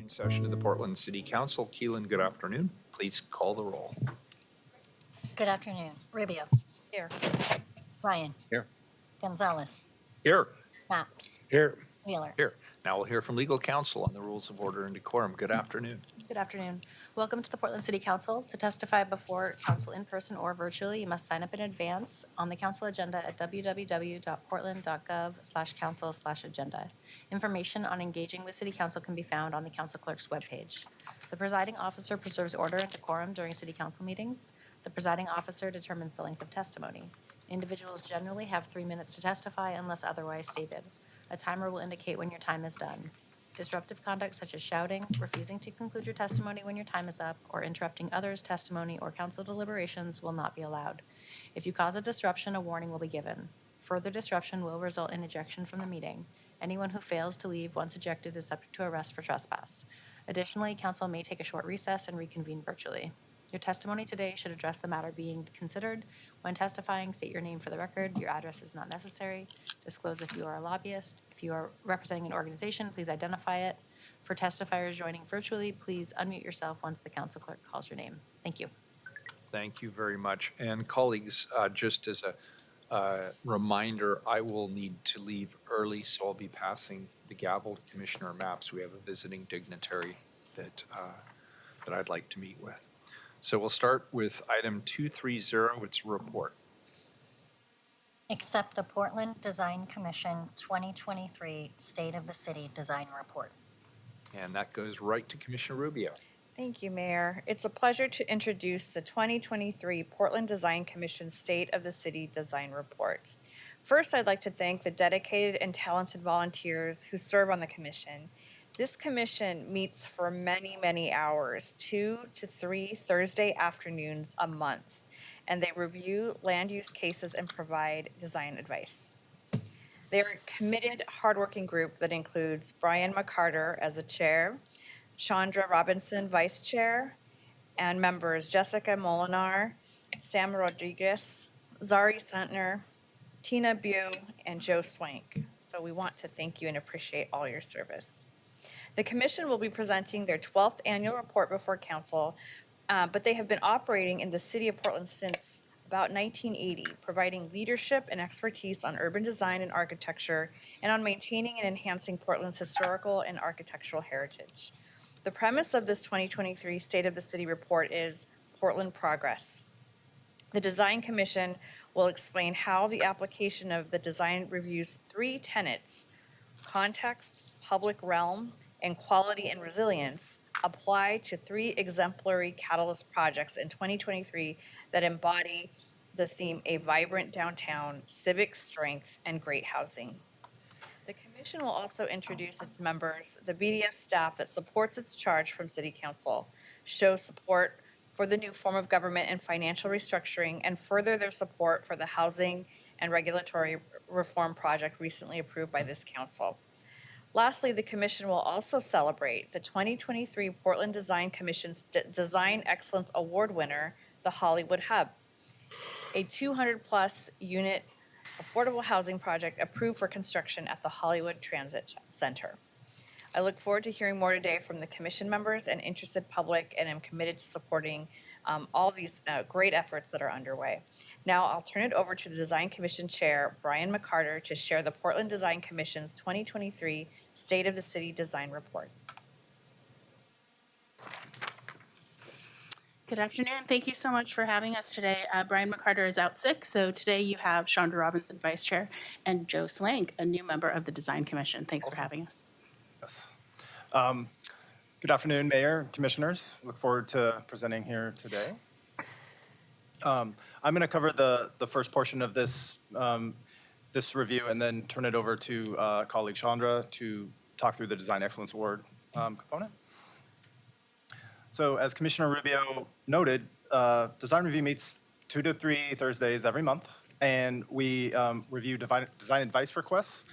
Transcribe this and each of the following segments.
Session of the Portland City Council. Keelan, good afternoon. Please call the roll. Good afternoon. Rubio. Here. Ryan. Here. Gonzalez. Here. Maps. Here. Wheeler. Here. Now we'll hear from legal counsel on the rules of order and decorum. Good afternoon. Good afternoon. Welcome to the Portland City Council. To testify before council in person or virtually, you must sign up in advance on the council agenda at www.portland.gov/council/agenda. Information on engaging with City Council can be found on the council clerk's webpage. The presiding officer preserves order and decorum during City Council meetings. The presiding officer determines the length of testimony. Individuals generally have 3 minutes to testify unless otherwise stated. A timer will indicate when your time is done. Disruptive conduct such as shouting, refusing to conclude your testimony when your time is up, or interrupting others' testimony or council deliberations will not be allowed. If you cause a disruption, a warning will be given. Further disruption will result in ejection from the meeting. Anyone who fails to leave once ejected is subject to arrest for trespass. Additionally, council may take a short recess and reconvene virtually. Your testimony today should address the matter being considered. When testifying, state your name for the record. Your address is not necessary. Disclose if you are a lobbyist. If you are representing an organization, please identify it. For testifiers joining virtually, please unmute yourself once the council clerk calls your name. Thank you. Thank you very much. And colleagues, just as a reminder, I will need to leave early, so I'll be passing the gavel to Commissioner Maps. We have a visiting dignitary that I'd like to meet with. So we'll start with item 230, it's a report. Accept the Portland Design Commission 2023 State of the City Design Report. And that goes right to Commissioner Rubio. Thank you, Mayor. It's a pleasure to introduce the 2023 Portland Design Commission State of the City Design Report. First, I'd like to thank the dedicated and talented volunteers who serve on the commission. This commission meets for many, many hours, 2 to 3 Thursday afternoons a month, and they review land use cases and provide design advice. They are a committed, hardworking group that includes Brian McCarter as a chair, Chandra Robinson, vice chair, and members Jessica Molinar, Sam Rodriguez, Zari Sentner, Tina Bew, and Joe Swank. So we want to thank you and appreciate all your service. The commission will be presenting their 12th annual report before council, but they have been operating in the city of Portland since about 1980, providing leadership and expertise on urban design and architecture and on maintaining and enhancing Portland's historical and architectural heritage. The premise of this 2023 State of the City report is Portland Progress. The Design Commission will explain how the application of the design review's 3 tenets, context, public realm, and quality and resilience, apply to 3 exemplary catalyst projects in 2023 that embody the theme A Vibrant Downtown, Civic Strength, and Great Housing. The commission will also introduce its members, the BDS staff that supports its charge from City Council, show support for the new form of government and financial restructuring, and further their support for the housing and regulatory reform project recently approved by this council. Lastly, the commission will also celebrate the 2023 Portland Design Commission's Design Excellence Award winner, the Hollywood Hub, a 200-plus unit affordable housing project approved for construction at the Hollywood Transit Center. I look forward to hearing more today from the commission members and interested public, and am committed to supporting all these great efforts that are underway. Now I'll turn it over to the Design Commission Chair, Brian McCarter, to share the Portland Design Commission's 2023 State of the City Design Report. Good afternoon. Thank you so much for having us today. Brian McCarter is out sick, so today you have Chandra Robinson, Vice Chair, and Joe Swank, a new member of the Design Commission. Thanks for having us. Yes. Good afternoon, Mayor, Commissioners. Look forward to presenting here today. I'm going to cover the first portion of this this review, and then turn it over to colleague Chandra to talk through the Design Excellence Award component. So as Commissioner Rubio noted, Design Review meets 2 to 3 Thursdays every month, and we review design advice requests,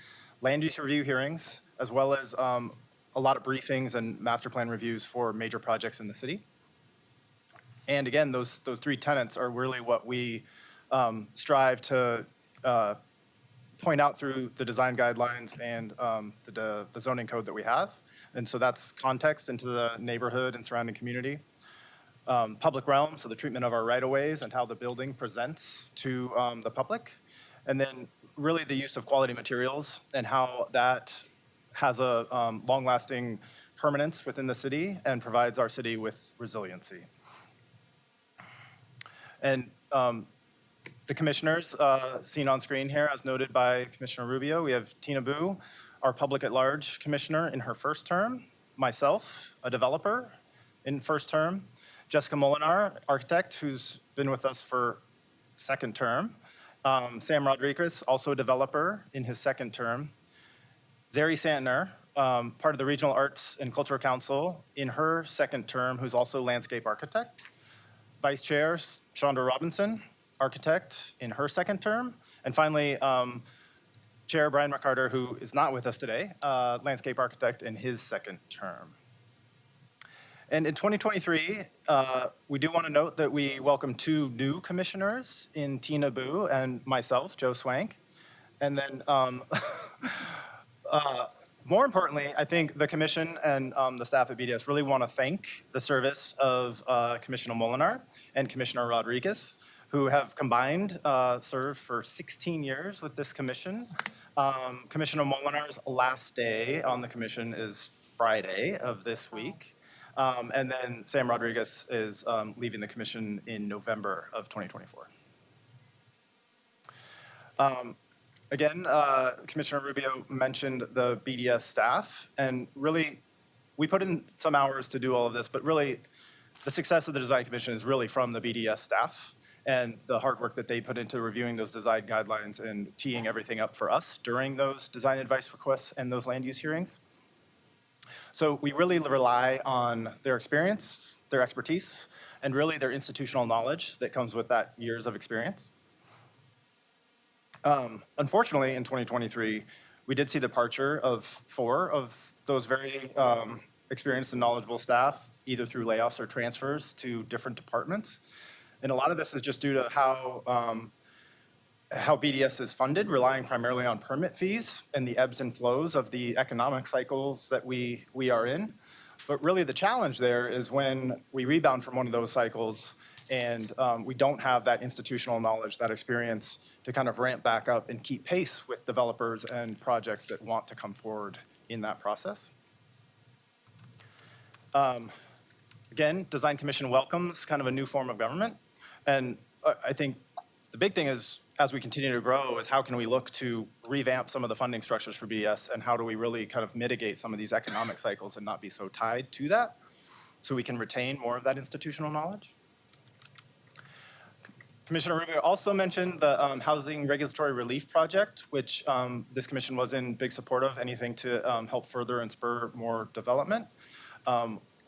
land use review hearings, as well as a lot of briefings and master plan reviews for major projects in the city. And again, those 3 tenets are really what we strive to point out through the design guidelines and the zoning code that we have. And so that's context into the neighborhood and surrounding community. Public realm, so the treatment of our right-of-ways and how the building presents to the public. And then really the use of quality materials and how that has a long-lasting permanence within the city and provides our city with resiliency. And the commissioners seen on screen here, as noted by Commissioner Rubio, we have Tina Boo, our public at large commissioner in her first term, myself, a developer in first term, Jessica Molinar, architect, who's been with us for second term, Sam Rodriguez, also a developer in his second term, Zeri Santner, part of the Regional Arts and Cultural Council in her second term, who's also landscape architect, Vice Chair Chandra Robinson, architect in her second term, and finally, Chair Brian McCarter, who is not with us today, landscape architect in his second term. And in 2023, we do want to note that we welcome 2 new commissioners in Tina Boo and myself, Joe Swank. And then more importantly, I think the commission and the staff at BDS really want to thank the service of Commissioner Molinar and Commissioner Rodriguez, who have combined served for 16 years with this commission. Commissioner Molinar's last day on the commission is Friday of this week. And then Sam Rodriguez is leaving the commission in November of 2024. Again, Commissioner Rubio mentioned the BDS staff, and really, we put in some hours to do all of this, but really, the success of the Design Commission is really from the BDS staff and the hard work that they put into reviewing those design guidelines and teeing everything up for us during those design advice requests and those land use hearings. So we really rely on their experience, their expertise, and really their institutional knowledge that comes with that years of experience. Unfortunately, in 2023, we did see the departure of 4 of those very experienced and knowledgeable staff, either through layoffs or transfers to different departments. And a lot of this is just due to how BDS is funded, relying primarily on permit fees and the ebbs and flows of the economic cycles that we are in. But really the challenge there is when we rebound from one of those cycles and we don't have that institutional knowledge, that experience to kind of ramp back up and keep pace with developers and projects that want to come forward in that process. Again, Design Commission welcomes kind of a new form of government. And I think the big thing is, as we continue to grow, is how can we look to revamp some of the funding structures for BES, and how do we really kind of mitigate some of these economic cycles and not be so tied to that, so we can retain more of that institutional knowledge. Commissioner Rubio also mentioned the Housing Regulatory Relief Project, which this commission was in big support of, anything to help further and spur more development.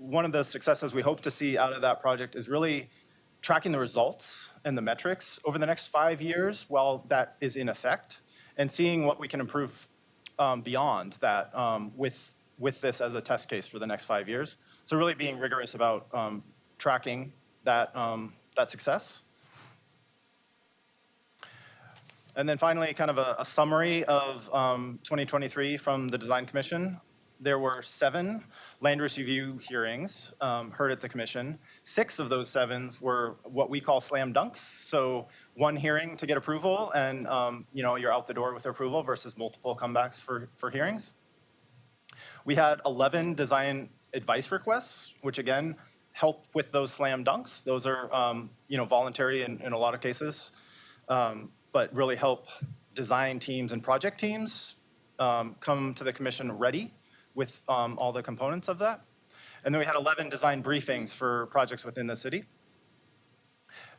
One of the successes we hope to see out of that project is really tracking the results and the metrics over the next 5 years while that is in effect, and seeing what we can improve beyond that with this as a test case for the next 5 years. So really being rigorous about tracking that, that success. And then finally, kind of a summary of 2023 from the Design Commission. There were 7 land use review hearings heard at the commission. 6 of those 7 were what we call slam dunks. So 1 hearing to get approval, and you're out the door with approval, versus multiple comebacks for hearings. We had 11 design advice requests, which again help with those slam dunks. Those are voluntary in a lot of cases. But really help design teams and project teams come to the commission ready with all the components of that. And then we had 11 design briefings for projects within the city.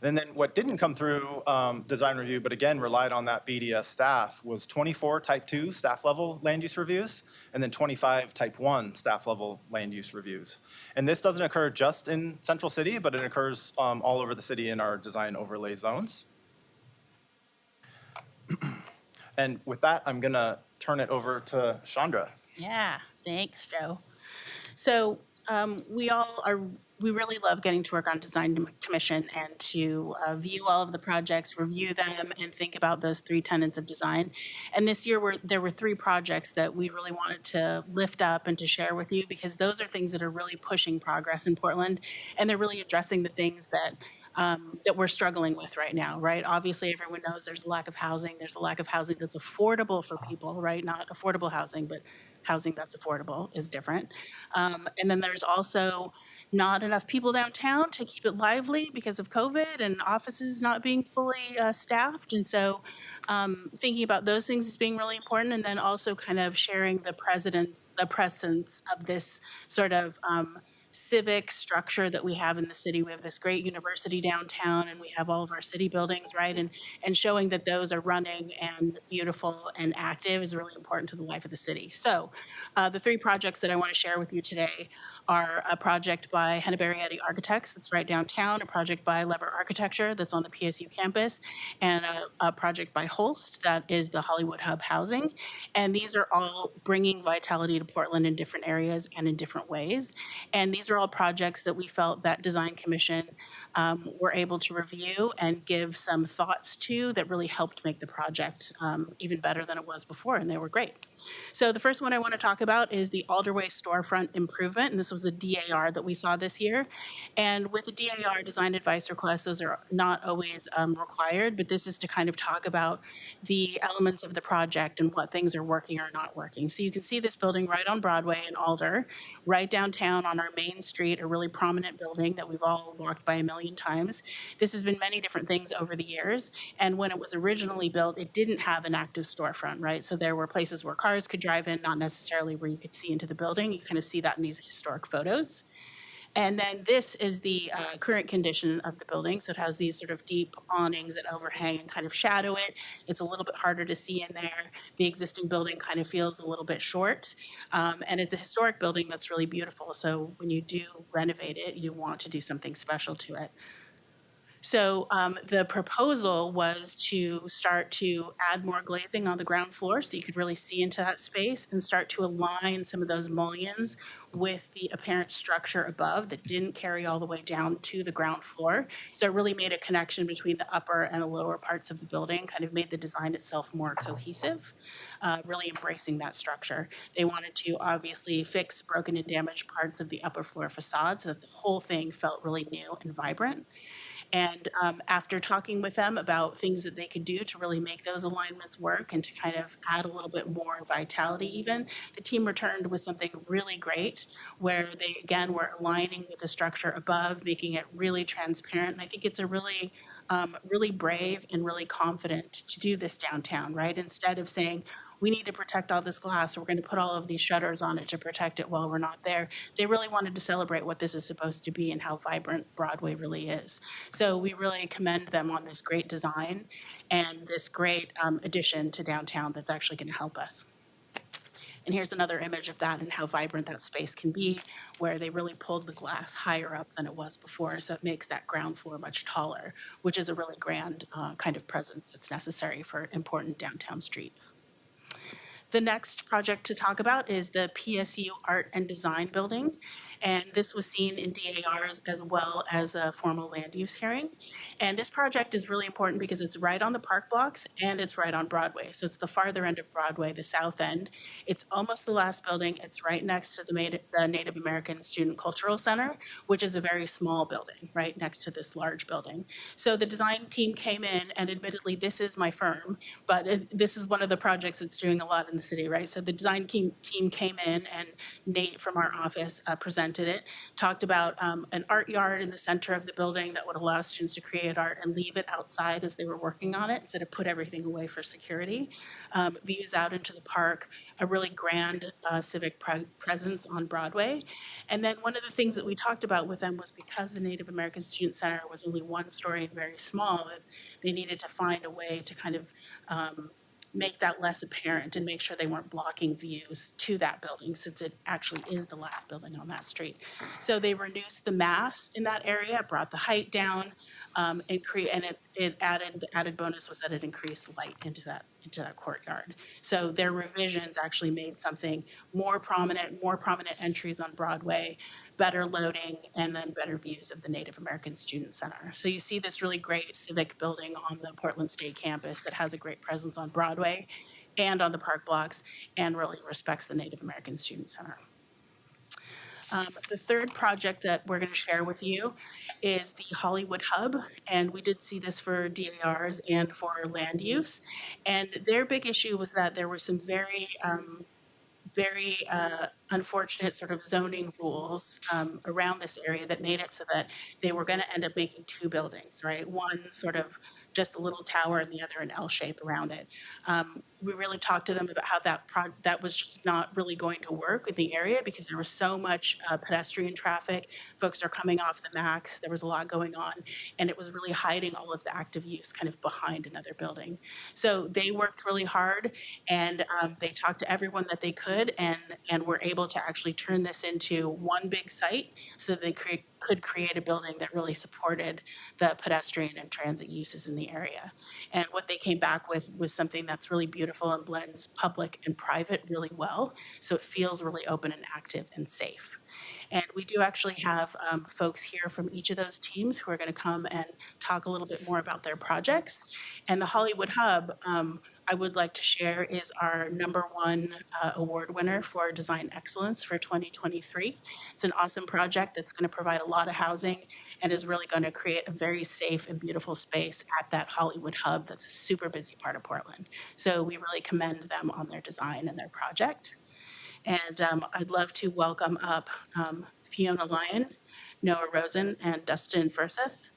And then what didn't come through design review, but again relied on that BDS staff, was 24 type 2 staff level land use reviews, and then 25 type 1 staff level land use reviews. And this doesn't occur just in Central City, but it occurs all over the city in our design overlay zones. And with that, I'm going to turn it over to Chandra. Yeah, thanks, Joe. So we really love getting to work on Design Commission and to view all of the projects, review them, and think about those 3 tenets of design. And this year, there were 3 projects that we really wanted to lift up and to share with you, because those are things that are really pushing progress in Portland, and they're really addressing the things that we're struggling with right now, right? Obviously, everyone knows there's a lack of housing. There's a lack of housing that's affordable for people, right? Not affordable housing, but housing that's affordable is different. And then there's also not enough people downtown to keep it lively because of COVID and offices not being fully staffed. And so thinking about those things as being really important, and then also kind of sharing the presence of this sort of civic structure that we have in the city. We have this great university downtown, and we have all of our city buildings, right? And showing that those are running and beautiful and active is really important to the life of the city. So the 3 projects that I want to share with you today are a project by Henneberry Architects that's right downtown, a project by Lever Architecture that's on the PSU campus, and a project by Holst that is the Hollywood Hub Housing. And these are all bringing vitality to Portland in different areas and in different ways. And these are all projects that we felt that Design Commission were able to review and give some thoughts to that really helped make the project even better than it was before, and they were great. So the first one I want to talk about is the Alderway storefront improvement, and this was a DAR that we saw this year. And with the DAR, design advice requests, those are not always required, but this is to kind of talk about the elements of the project and what things are working or not working. So you can see this building right on Broadway in Alder, right downtown on our main street, a really prominent building that we've all walked by a million times. This has been many different things over the years, and when it was originally built, it didn't have an active storefront, right? So there were places where cars could drive in, not necessarily where you could see into the building. You kind of see that in these historic photos. And then this is the current condition of the building. So it has these sort of deep awnings that overhang and kind of shadow it. It's a little bit harder to see in there. The existing building kind of feels a little bit short. And it's a historic building that's really beautiful. So when you do renovate it, you want to do something special to it. So the proposal was to start to add more glazing on the ground floor so you could really see into that space and start to align some of those mullions with the apparent structure above that didn't carry all the way down to the ground floor. So it really made a connection between the upper and the lower parts of the building, kind of made the design itself more cohesive, really embracing that structure. They wanted to obviously fix broken and damaged parts of the upper floor facade so that the whole thing felt really new and vibrant. And after talking with them about things that they could do to really make those alignments work and to kind of add a little bit more vitality even, the team returned with something really great where they, again, were aligning with the structure above, making it really transparent. And I think it's a really really brave and really confident to do this downtown, right? Instead of saying, we need to protect all this glass, we're going to put all of these shutters on it to protect it while we're not there. They really wanted to celebrate what this is supposed to be and how vibrant Broadway really is. So we really commend them on this great design and this great addition to downtown that's actually going to help us. And here's another image of that and how vibrant that space can be, where they really pulled the glass higher up than it was before. So it makes that ground floor much taller, which is a really grand kind of presence that's necessary for important downtown streets. The next project to talk about is the PSU Art and Design Building. And this was seen in DARs as well as a formal land use hearing. And this project is really important because it's right on the park blocks and it's right on Broadway. So it's the farther end of Broadway, the south end. It's almost the last building. It's right next to the Native American Student Cultural Center, which is a very small building, right next to this large building. So the design team came in, and admittedly, this is my firm, but this is one of the projects that's doing a lot in the city, right? So the design team came in, and Nate from our office presented it, talked about an art yard in the center of the building that would allow students to create art and leave it outside as they were working on it instead of put everything away for security. Views out into the park, a really grand civic presence on Broadway. And then one of the things that we talked about with them was because the Native American Student Center was only one story and very small, that they needed to find a way to kind of make that less apparent and make sure they weren't blocking views to that building, since it actually is the last building on that street. So they reduced the mass in that area, brought the height down, and the added bonus was that it increased light into that courtyard. So their revisions actually made something more prominent entries on Broadway, better loading, and then better views of the Native American Student Center. So you see this really great civic building on the Portland State campus that has a great presence on Broadway and on the park blocks and really respects the Native American Student Center. The third project that we're going to share with you is the Hollywood Hub, and we did see this for DARs and for land use. And their big issue was that there were some very unfortunate sort of zoning rules around this area that made it so that they were going to end up making two buildings, right? One sort of just a little tower and the other an L shape around it. We really talked to them about how that was just not really going to work in the area because there was so much pedestrian traffic. Folks are coming off the max. There was a lot going on, and it was really hiding all of the active use kind of behind another building. So they worked really hard, and they talked to everyone that they could, and were able to actually turn this into one big site so that they could create a building that really supported the pedestrian and transit uses in the area. And what they came back with was something that's really beautiful and blends public and private really well. So it feels really open and active and safe. And we do actually have folks here from each of those teams who are going to come and talk a little bit more about their projects. And the Hollywood Hub, I would like to share, is our #1 award winner for design excellence for 2023. It's an awesome project that's going to provide a lot of housing and is really going to create a very safe and beautiful space at that Hollywood Hub that's a super busy part of Portland. So we really commend them on their design and their project. And I'd love to welcome up Fiona Lyon, Noah Rosen, and Dustin Furseth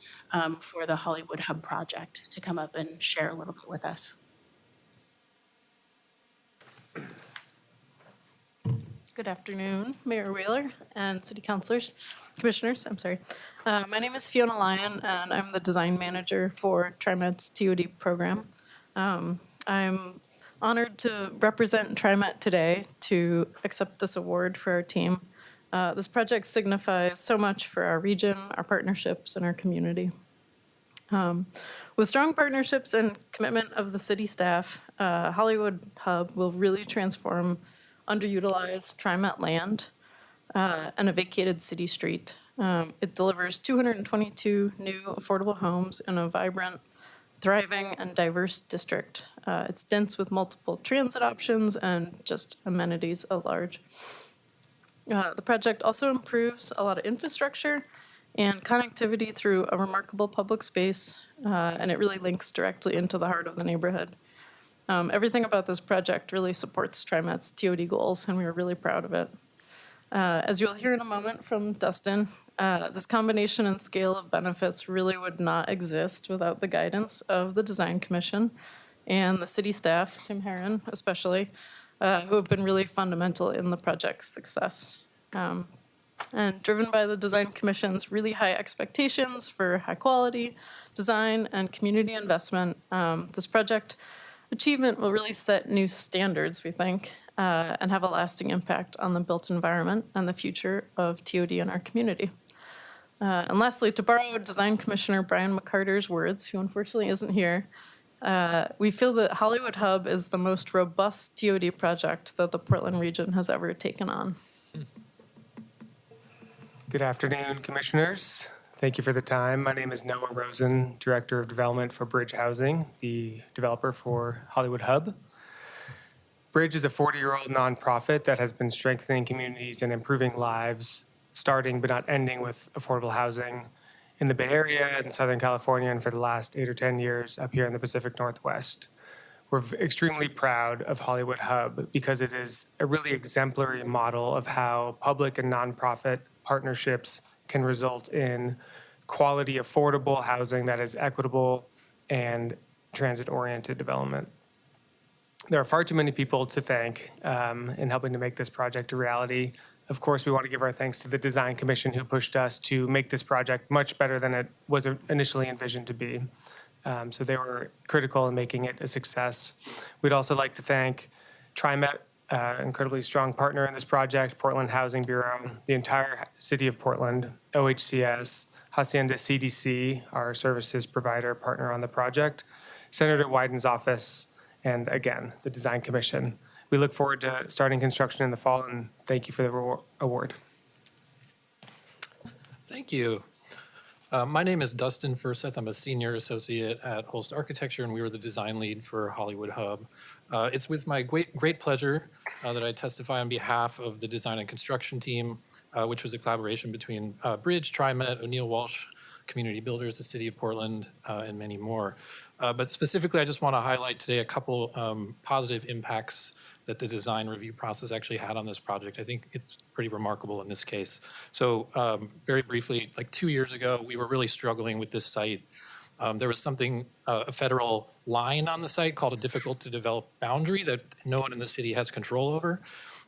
for the Hollywood Hub project to come up and share a little bit with us. Good afternoon, Mayor Wheeler and city councilors, commissioners, I'm sorry. My name is Fiona Lyon, and I'm the design manager for TriMet's TOD program. I'm honored to represent TriMet today to accept this award for our team. This project signifies so much for our region, our partnerships, and our community. With strong partnerships and commitment of the city staff, Hollywood Hub will really transform underutilized TriMet land and a vacated city street. It delivers 222 new affordable homes in a vibrant, thriving, and diverse district. It's dense with multiple transit options and just amenities at large. The project also improves a lot of infrastructure and connectivity through a remarkable public space, and it really links directly into the heart of the neighborhood. Everything about this project really supports TriMet's TOD goals, and we are really proud of it. As you'll hear in a moment from Dustin, this combination and scale of benefits really would not exist without the guidance of the Design Commission and the city staff, Tim Herron especially, who have been really fundamental in the project's success. And driven by the Design Commission's really high expectations for high quality design and community investment, this project achievement will really set new standards, we think, and have a lasting impact on the built environment and the future of TOD in our community. And lastly, to borrow Design Commissioner Brian McCarter's words, who unfortunately isn't here, we feel that Hollywood Hub is the most robust TOD project that the Portland region has ever taken on. Good afternoon, commissioners. Thank you for the time. My name is Noah Rosen, Director of Development for Bridge Housing, the developer for Hollywood Hub. Bridge is a 40-year-old nonprofit that has been strengthening communities and improving lives, starting but not ending with affordable housing in the Bay Area and Southern California, and for the last 8 or 10 years up here in the Pacific Northwest. We're extremely proud of Hollywood Hub because it is a really exemplary model of how public and nonprofit partnerships can result in quality, affordable housing that is equitable and transit-oriented development. There are far too many people to thank in helping to make this project a reality. Of course, we want to give our thanks to the Design Commission who pushed us to make this project much better than it was initially envisioned to be. So they were critical in making it a success. We'd also like to thank TriMet, incredibly strong partner in this project, Portland Housing Bureau, the entire city of Portland, OHCS, Hacienda CDC, our services provider partner on the project, Senator Wyden's office, and again, the Design Commission. We look forward to starting construction in the fall, and thank you for the award. Thank you. My name is Dustin Furseth. I'm a senior associate at Holst Architecture, and we were the design lead for Hollywood Hub. It's with my great pleasure that I testify on behalf of the design and construction team, which was a collaboration between Bridge, TriMet, O'Neill Walsh, Community Builders, the City of Portland, and many more. But specifically, I just want to highlight today a couple positive impacts that the design review process actually had on this project. I think it's pretty remarkable in this case. So very briefly, like 2 years ago, we were really struggling with this site. There was something, a federal line on the site called a difficult to develop boundary that no one in the city has control over,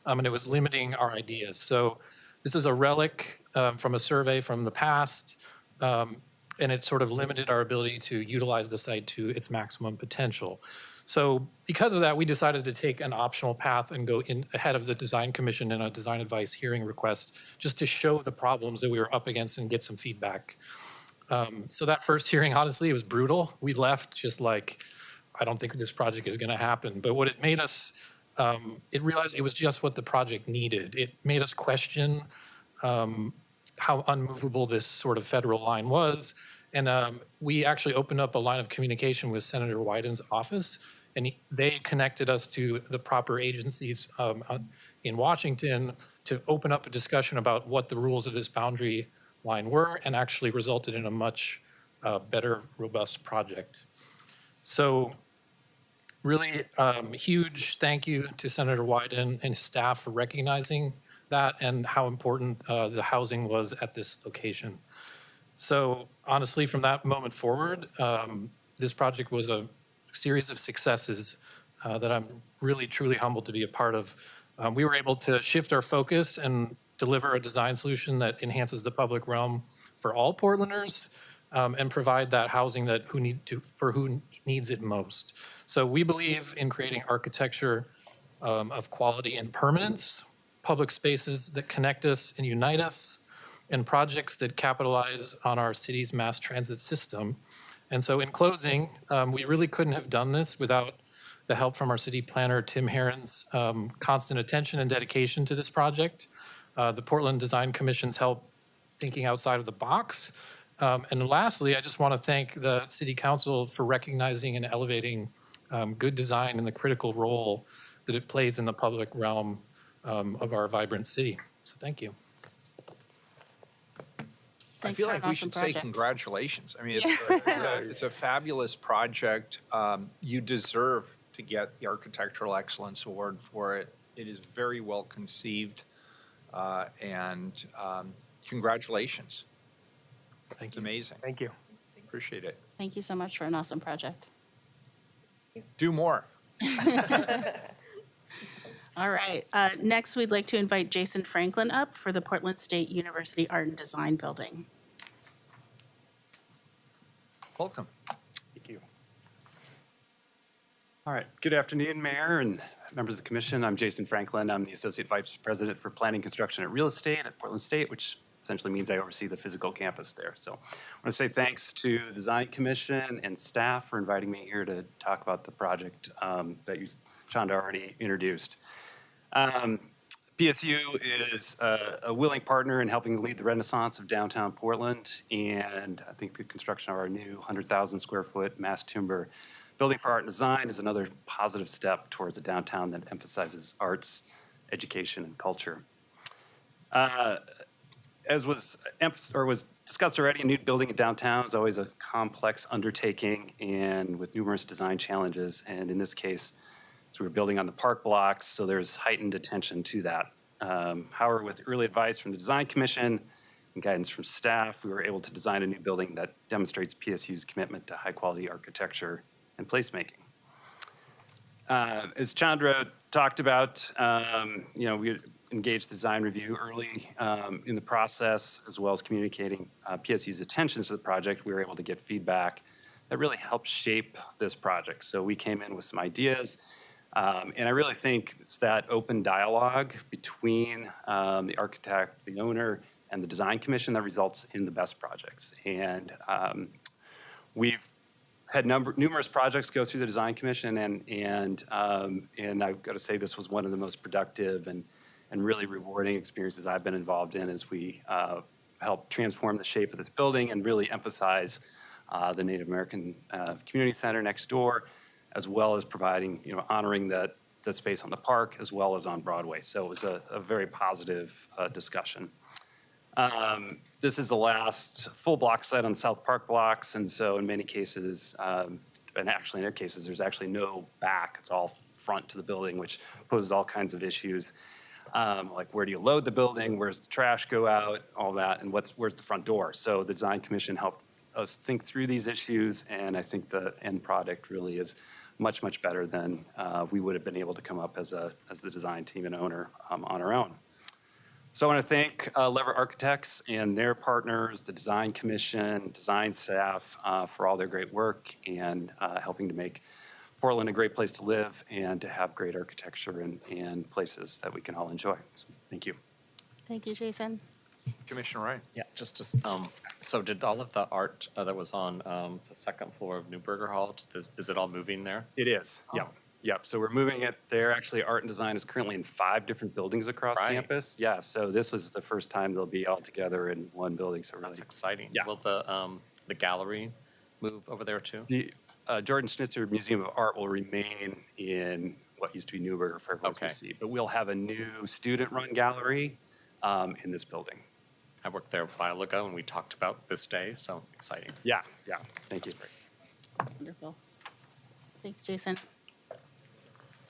and it was limiting our ideas. So this is a relic from a survey from the past, and it sort of limited our ability to utilize the site to its maximum potential. So because of that, we decided to take an optional path and go in ahead of the Design Commission in a design advice hearing request, just to show the problems that we were up against and get some feedback. So that first hearing, honestly, it was brutal. We left just like, I don't think this project is gonna happen. But what it made us, it realized it was just what the project needed. It made us question how unmovable this sort of federal line was. And we actually opened up a line of communication with Senator Wyden's office, and they connected us to the proper agencies in Washington to open up a discussion about what the rules of this boundary line were, and actually resulted in a much better, robust project. So really huge thank you to Senator Wyden and staff for recognizing that and how important the housing was at this location. So honestly, from that moment forward, this project was a series of successes that I'm really, truly humbled to be a part of. We were able to shift our focus and deliver a design solution that enhances the public realm for all Portlanders and provide that housing that for who needs it most. So we believe in creating architecture of quality and permanence, public spaces that connect us and unite us, and projects that capitalize on our city's mass transit system. And so in closing, we really couldn't have done this without the help from our city planner, Tim Herron's constant attention and dedication to this project, the Portland Design Commission's help thinking outside of the box. And lastly, I just want to thank the City Council for recognizing and elevating good design and the critical role that it plays in the public realm of our vibrant city. So thank you. I Thanks feel for like an we awesome should say project. congratulations. I mean, it's a fabulous project. You deserve to get the Architectural Excellence Award for it. It is very well conceived, and congratulations. It's amazing. Thank you. Appreciate it. Thank you so much for an awesome project. Do more. All right, next, we'd like to invite Jason Franklin up for the Portland State University Art and Design Building. Welcome. Thank you. All right, good afternoon, Mayor and members of the commission. I'm Jason Franklin. I'm the Associate Vice President for Planning, Construction, and Real Estate at Portland State, which essentially means I oversee the physical campus there. So I want to say thanks to the Design Commission and staff for inviting me here to talk about the project that you, Chanda, already introduced. PSU is a willing partner in helping lead the renaissance of downtown Portland, and I think the construction of our new 100,000 square foot mass timber building for art and design is another positive step towards a downtown that emphasizes arts, education, and culture. As was discussed already, a new building in downtown is always a complex undertaking and with numerous design challenges, and in this case, so we're building on the park blocks, so there's heightened attention to that. However, with early advice from the Design Commission and guidance from staff, we were able to design a new building that demonstrates PSU's commitment to high-quality architecture and placemaking. As Chandra talked about, we engaged the design review early in the process, as well as communicating PSU's attentions to the project. We were able to get feedback that really helped shape this project. So we came in with some ideas. And I really think it's that open dialogue between the architect, the owner, and the design commission that results in the best projects. And we've had numerous projects go through the design commission, and I've got to say this was one of the most productive and really rewarding experiences I've been involved in as we helped transform the shape of this building and really emphasize the Native American Community Center next door, as well as providing, honoring the space on the park as well as on Broadway. So it was a very positive discussion. This is the last full block set on South Park blocks, and so in many cases, and actually in their cases, there's actually no back. It's all front to the building, which poses all kinds of issues. Like where do you load the building? Where's the trash go out? All that, and where's the front door? So the Design Commission helped us think through these issues, and I think the end product really is much, much better than we would have been able to come up as the design team and owner on our own. So I want to thank Lever Architects and their partners, the Design Commission, design staff for all their great work and helping to make Portland a great place to live and to have great architecture and places that we can all enjoy. So, thank you. Thank you, Jason. Commissioner Ryan. Yeah, so did all of the art that was on the second floor of Newburger Hall, is it all moving there? It is, yep. Yep, so we're moving it there. Actually, art and design is currently in 5 different buildings across Right. campus. Yeah, so this is the first time they'll be all together in one building, so really. That's exciting. Yeah. Will the gallery move over there too? The Jordan Schnitzer Museum of Art will remain in what used to be Newburger for everyone to Okay. see, but we'll have a new student-run gallery in this building. I worked there a while ago and we talked about this day, so exciting. Yeah, thank you. That's great. Wonderful. Thanks, Jason.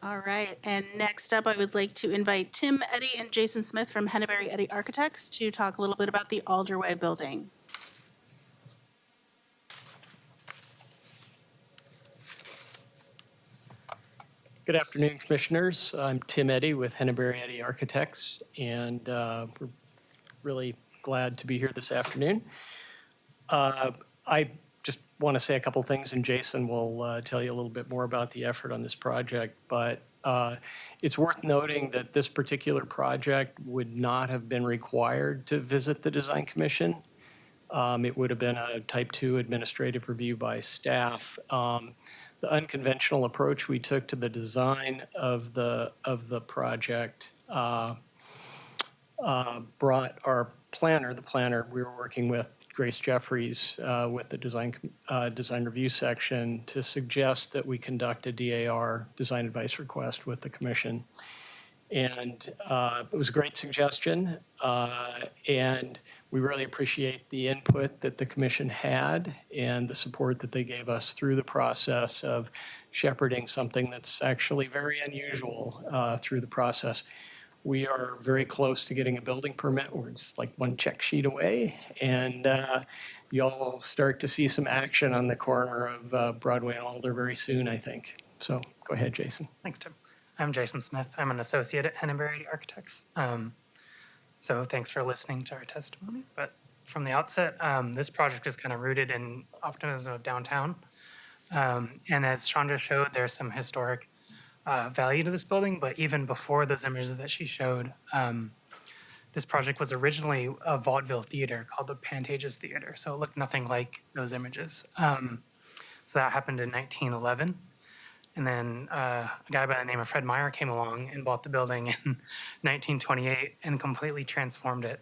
All right, and next up, I would like to invite Tim Eddy and Jason Smith from Henneberry Eddy Architects to talk a little bit about the Alderway building. Good afternoon, Commissioners. I'm Tim Eddy with Henneberry Eddy Architects, and we're really glad to be here this afternoon. I just want to say a couple things, and Jason will tell you a little bit more about the effort on this project, but it's worth noting that this particular project would not have been required to visit the Design Commission. It would have been a Type 2 administrative review by staff. The unconventional approach we took to the design of the project brought our planner, the planner we were working with, Grace Jeffries, with the design review section, to suggest that we conduct a DAR, design advice request, with the commission. And it was a great suggestion. And we really appreciate the input that the commission had and the support that they gave us through the process of shepherding something that's actually very unusual through the process. We are very close to getting a building permit. We're just like one check sheet away. And you'll start to see some action on the corner of Broadway and Alder very soon, I think. So go ahead, Jason. Thanks, Tim. I'm Jason Smith. I'm an associate at Henneberry Architects. So thanks for listening to our testimony. But from the outset, this project is kind of rooted in optimism of downtown. And as Chandra showed, there's some historic value to this building. But even before those images that she showed, this project was originally a vaudeville theater called the Pantages Theater. So it looked nothing like those images. So that happened in 1911. And then a guy by the name of Fred Meyer came along and bought the building in 1928 and completely transformed it.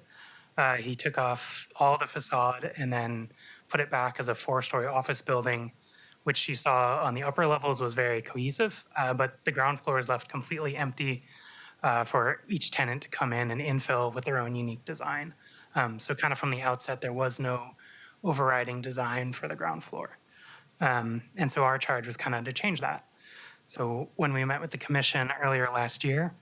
He took off all the facade and then put it back as a 4-story office building, which you saw on the upper levels was very cohesive, but the ground floor is left completely empty for each tenant to come in and infill with their own unique design. So kind of from the outset, there was no overriding design for the ground floor. And so our charge was kind of to change that. So when we met with the commission earlier last year,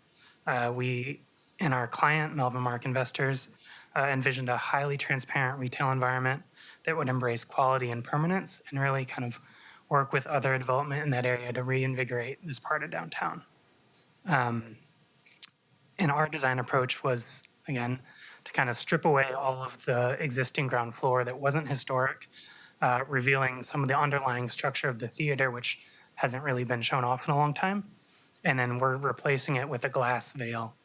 we and our client, Melvin Mark Investors, envisioned a highly transparent retail environment that would embrace quality and permanence and really kind of work with other development in that area to reinvigorate this part of downtown. And our design approach was, again, to kind of strip away all of the existing ground floor that wasn't historic, revealing some of the underlying structure of the theater, which hasn't really been shown off in a long time. And then we're replacing it with a glass veil.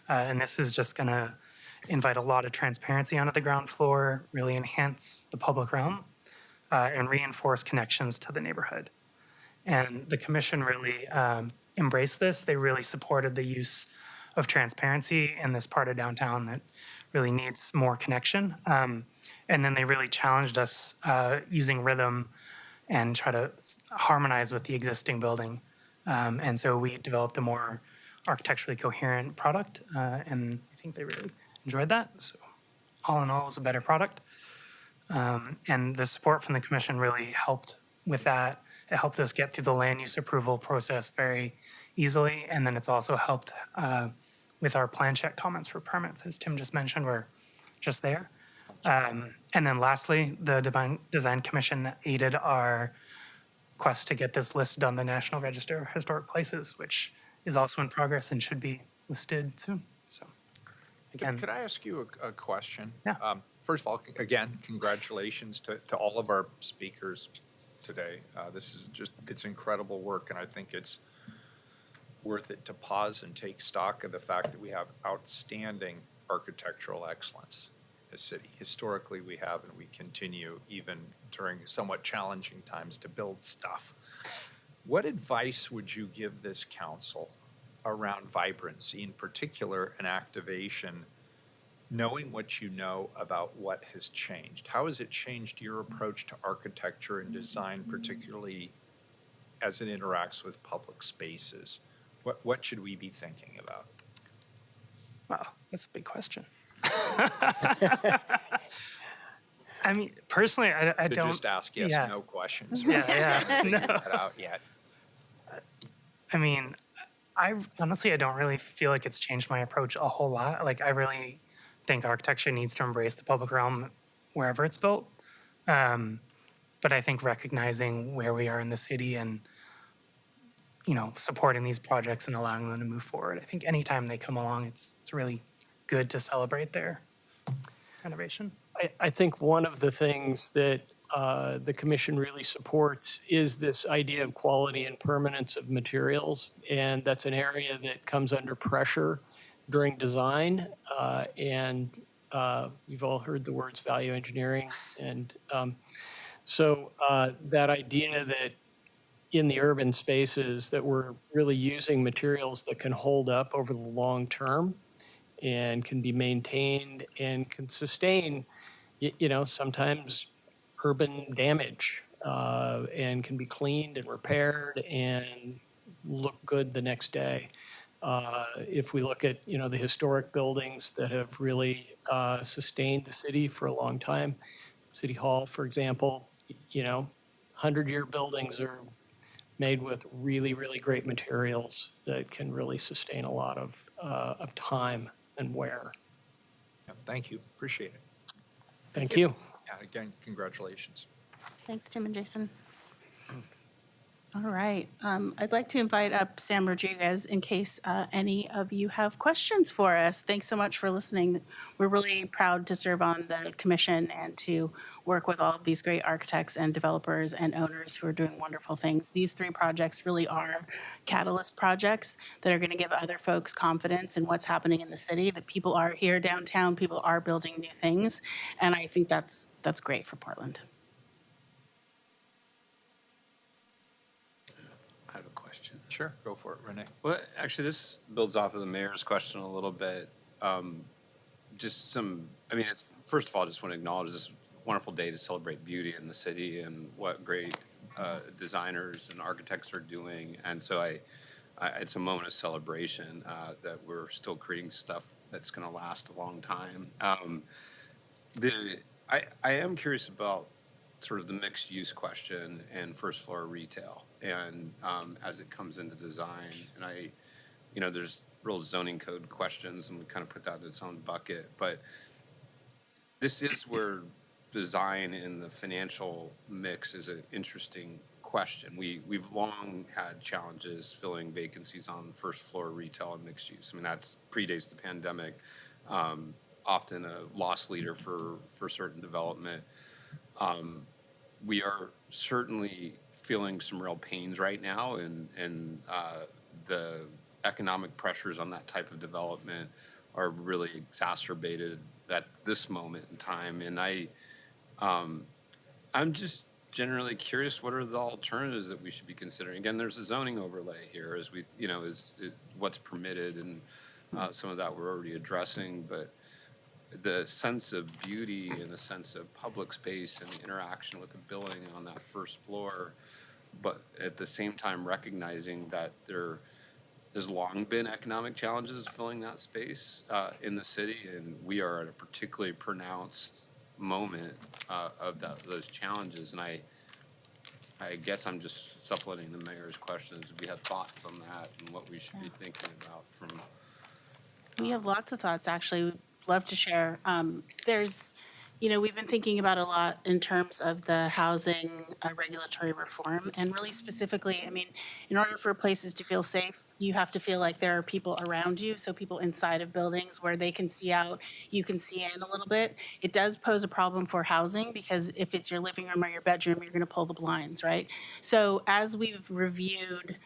And this is just going to invite a lot of transparency onto the ground floor, really enhance the public realm, and reinforce connections to the neighborhood. And the commission really embraced this. They really supported the use of transparency in this part of downtown that really needs more connection. And then they really challenged us using rhythm and try to harmonize with the existing building. And so we developed a more architecturally coherent product, and I think they really enjoyed that. So all in all, it was a better product. And the support from the commission really helped with that. It helped us get through the land use approval process very easily, and then it's also helped with our plan check comments for permits. As Tim just mentioned, we're just there. And then lastly, the Design Commission aided our quest to get this listed on the National Register of Historic Places, which is also in progress and should be listed soon. So, again, Could I ask you a question? Yeah. First of all, again, congratulations to all of our speakers today. This is it's incredible work, and I think it's worth it to pause and take stock of the fact that we have outstanding architectural excellence in the city. Historically, we have, and we continue even during somewhat challenging times to build stuff. What advice would you give this council around vibrancy, in particular, and activation, knowing what you know about what has changed? How has it changed your approach to architecture and design, particularly as it interacts with public spaces? What should we be thinking about? wow, that's a big question. I mean, personally, I To don't. just ask yes, yeah. no questions. Yeah, yeah, Figured no. that out yet. I mean, I honestly, I don't really feel like it's changed my approach a whole lot. Like, I really think architecture needs to embrace the public realm wherever it's built. But I think recognizing where we are in the city and, you know, supporting these projects and allowing them to move forward. I think anytime they come along, it's really good to celebrate their renovation. I think one of the things that the commission really supports is this idea of quality and permanence of materials. And that's an area that comes under pressure during design. And you've all heard the words value engineering. And so that idea that in the urban spaces that we're really using materials that can hold up over the long term and can be maintained and can sustain, you know, sometimes urban damage and can be cleaned and repaired and look good the next day. If we look at, the historic buildings that have really sustained the city for a long time, City Hall, for example, 100-year buildings are made with really, really great materials that can really sustain a lot of time and wear. Yeah, thank you, appreciate it. Thank you. Yeah, again, congratulations. Thanks, Tim and Jason. All right. I'd like to invite up Sam Rodriguez in case any of you have questions for us. Thanks so much for listening. We're really proud to serve on the commission and to work with all of these great architects and developers and owners who are doing wonderful things. These 3 projects really are catalyst projects that are going to give other folks confidence in what's happening in the city, that people are here downtown, people are building new things, and I think that's great for Portland. I have a question. Sure, go for it, Renee. Well, actually, this builds off of the mayor's question a little bit. It's, first of all, I just want to acknowledge this wonderful day to celebrate beauty in the city and what great designers and architects are doing. And so it's a moment of celebration that we're still creating stuff that's going to last a long time. I am curious about sort of the mixed use question and first floor retail, and as it comes into design, and there's real zoning code questions, and we kind of put that in its own bucket, but this is where design in the financial mix is an interesting question. We've long had challenges filling vacancies on first floor retail and mixed use. I mean, that's predates the pandemic, often a loss leader for certain development. We are certainly feeling some real pains right now, and the economic pressures on that type of development are really exacerbated at this moment in time. And I'm just generally curious, what are the alternatives that we should be considering? Again, there's a zoning overlay here as we, what's permitted, and some of that we're already addressing, but the sense of beauty and the sense of public space and the interaction with the building on that first floor, but at the same time recognizing that there's long been economic challenges filling that space in the city, and we are at a particularly pronounced moment of those challenges. And I guess I'm just supplementing the mayor's questions. If we have thoughts on that and what we should be thinking about from. We have lots of thoughts, actually. We'd love to share. We've been thinking about a lot in terms of the housing regulatory reform, and really specifically, in order for places to feel safe, you have to feel like there are people around you, so people inside of buildings where they can see out, you can see in a little bit. It does pose a problem for housing, because if it's your living room or your bedroom, you're going to pull the blinds, right? So as we've reviewed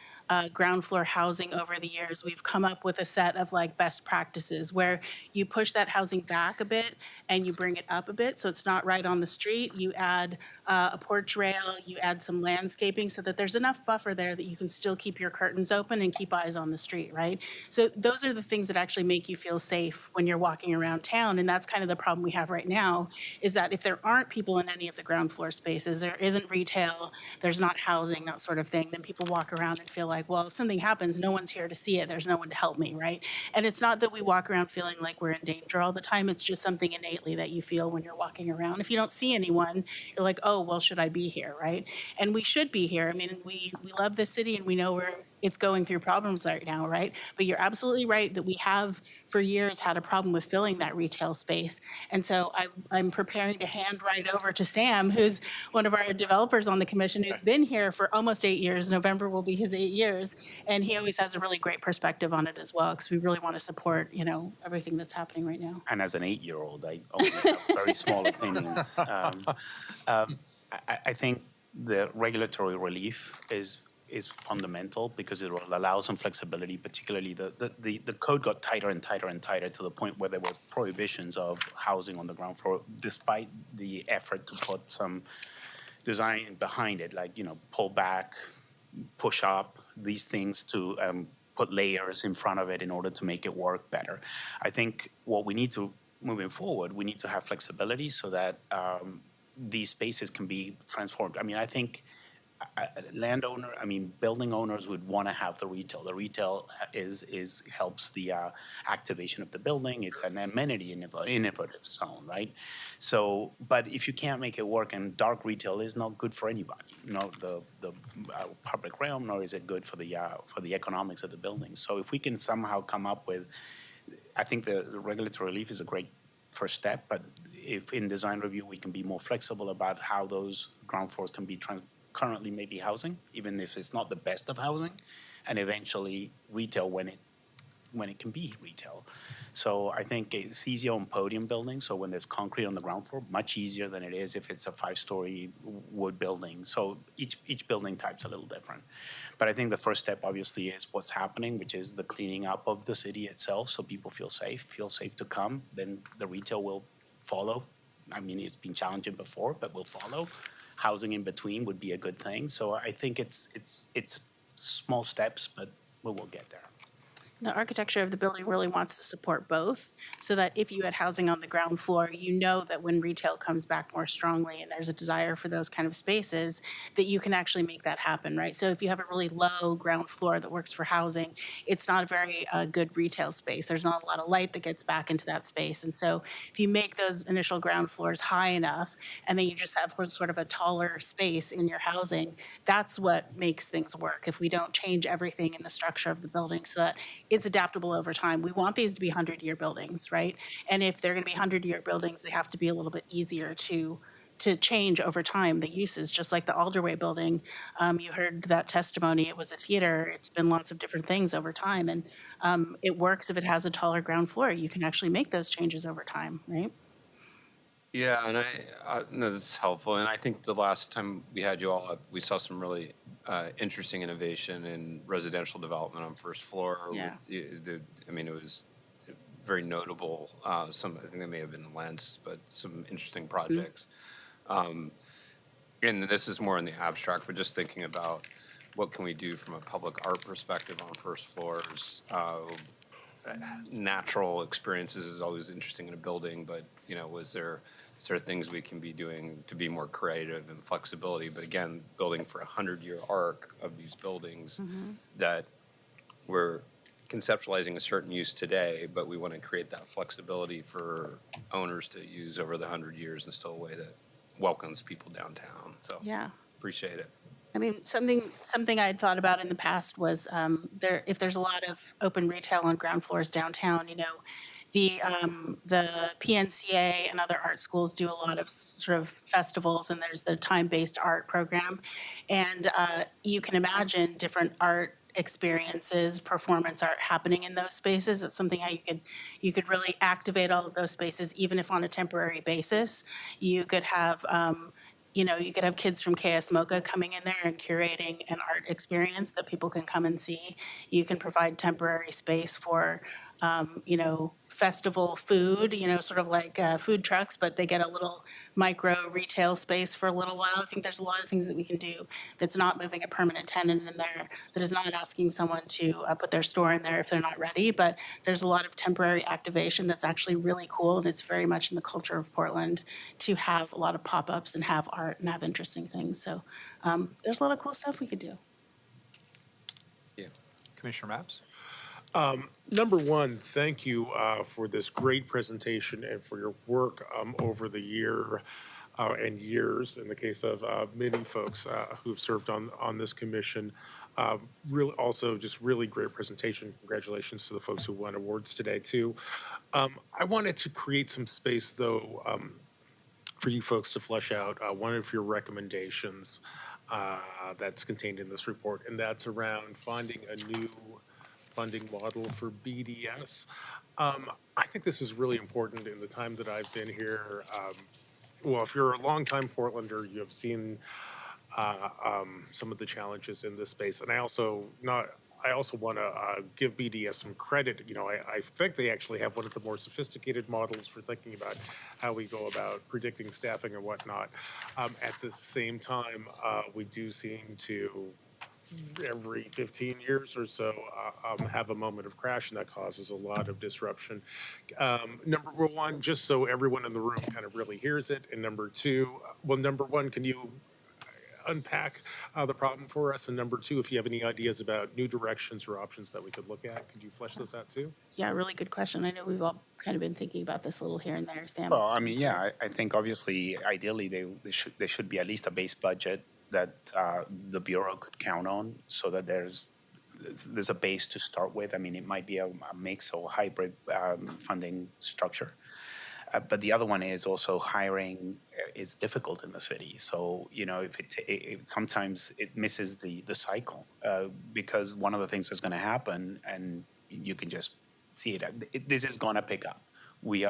ground floor housing over the years, we've come up with a set of best practices where you push that housing back a bit and you bring it up a bit so it's not right on the street. You add a porch rail, you add some landscaping so that there's enough buffer there that you can still keep your curtains open and keep eyes on the street, right? So those are the things that actually make you feel safe when you're walking around town, and that's kind of the problem we have right now, is that if there aren't people in any of the ground floor spaces, there isn't retail, there's not housing, that sort of thing, then people walk around and feel like, well, if something happens, no one's here to see it, there's no one to help me, right? And it's not that we walk around feeling like we're in danger all the time, it's just something innately that you feel when you're walking around. If you don't see anyone, you're like, oh, well, should I be here, right? And we should be here. We love this city, and we know it's going through problems right now, right? But you're absolutely right that we have for years had a problem with filling that retail space. And so I'm preparing to hand right over to Sam, who's one of our developers on the commission, who's been here for almost 8 years. November will be his 8 years. And he always has a really great perspective on it as well, because we really want to support, everything that's happening right now. And as an 8-year-old, I only have very small opinions. I think the regulatory relief is fundamental, because it will allow some flexibility. Particularly the code got tighter and tighter and tighter to the point where there were prohibitions of housing on the ground floor, despite the effort to put some design behind it, like pull back, push up, these things to put layers in front of it in order to make it work better. I think what we need to, moving forward, we need to have flexibility so that these spaces can be transformed. I think landowner, I mean, building owners would want to have the retail. The retail helps the activation of the building. It's an amenity innovative zone, right? So, but if you can't make it work, and dark retail is not good for anybody, the public realm, nor is it good for the economics of the building. So if we can somehow come up with, I think the regulatory relief is a great first step, but if in design review we can be more flexible about how those ground floors can be currently maybe housing, even if it's not the best of housing, and eventually retail when it can be retail. So I think it's easier on podium buildings, so when there's concrete on the ground floor, much easier than it is if it's a 5-story wood building. So each building type's a little different. But I think the first step obviously is what's happening, which is the cleaning up of the city itself, so people feel safe to come, then the retail will follow. I mean, it's been challenging before, but will follow. Housing in between would be a good thing. So I think it's small steps, but we will get there. The architecture of the building really wants to support both, so that if you had housing on the ground floor, you know that when retail comes back more strongly and there's a desire for those kind of spaces, that you can actually make that happen, right? So if you have a really low ground floor that works for housing, it's not a very good retail space. There's not a lot of light that gets back into that space. And so if you make those initial ground floors high enough, and then you just have sort of a taller space in your housing, that's what makes things work. If we don't change everything in the structure of the building so that it's adaptable over time. We want these to be 100-year buildings, right? And if they're going to be 100-year buildings, they have to be a little bit easier to change over time, the uses, just like the Alderway building. You heard that testimony. It was a theater. It's been lots of different things over time. And it works if it has a taller ground floor. You can actually make those changes over time, right? Yeah, and no, that's helpful. And I think the last time we had you all up, we saw some really interesting innovation in residential development on first floor. Yeah. I mean, it was very notable. I think they may have been Lens, but some interesting projects. And this is more in the abstract, but just thinking about what can we do from a public art perspective on first floors. Natural experiences is always interesting in a building, but is there things we can be doing to be more creative and flexibility? But again, building for 100-year arc of these buildings that we're conceptualizing a certain use today, but we want to create that flexibility for owners to use over the 100 years in still a way that welcomes people downtown. So Yeah. appreciate it. I mean, something I had thought about in the past was if there's a lot of open retail on ground floors downtown, the PNCA and other art schools do a lot of sort of festivals, and there's the time-based art program, and you can imagine different art experiences, performance art happening in those spaces. It's something how you could really activate all of those spaces, even if on a temporary basis. You could have you could have kids from KS MoCA coming in there and curating an art experience that people can come and see. You can provide temporary space for, festival food, sort of like food trucks, but they get a little micro retail space for a little while. I think there's a lot of things that we can do that's not moving a permanent tenant in there, that is not asking someone to put their store in there if they're not ready, but there's a lot of temporary activation that's actually really cool, and it's very much in the culture of Portland to have a lot of pop-ups and have art and have interesting things. So there's a lot of cool stuff we could do. Yeah. Commissioner Maps? Number one, thank you for this great presentation and for your work over the year and years, in the case of many folks who've served on this commission. Really, also just really great presentation. Congratulations to the folks who won awards today, too. I wanted to create some space, though, for you folks to flesh out one of your recommendations that's contained in this report, and that's around finding a new funding model for BDS. I think this is really important in the time that I've been here. Well, if you're a longtime Portlander, you have seen some of the challenges in this space. And I also want to give BDS some credit. I think they actually have one of the more sophisticated models for thinking about how we go about predicting staffing and whatnot. At the same time, we do seem to, every 15 years or so, have a moment of crash, and that causes a lot of disruption. Number one, just so everyone in the room kind of really hears it, and number two, number one, can you unpack the problem for us? And number two, if you have any ideas about new directions or options that we could look at, could you flesh those out too? Yeah, really good question. I know we've all kind of been thinking about this a little here and there. Sam? Well, I mean, yeah, I think obviously, ideally, there should be at least a base budget that the Bureau could count on so that there's a base to start with. I mean, it might be a mix or hybrid funding structure. But the other one is also hiring is difficult in the city. So, you know, if sometimes it misses the cycle because one of the things that's going to happen, and you can just see it, this is going to pick up. We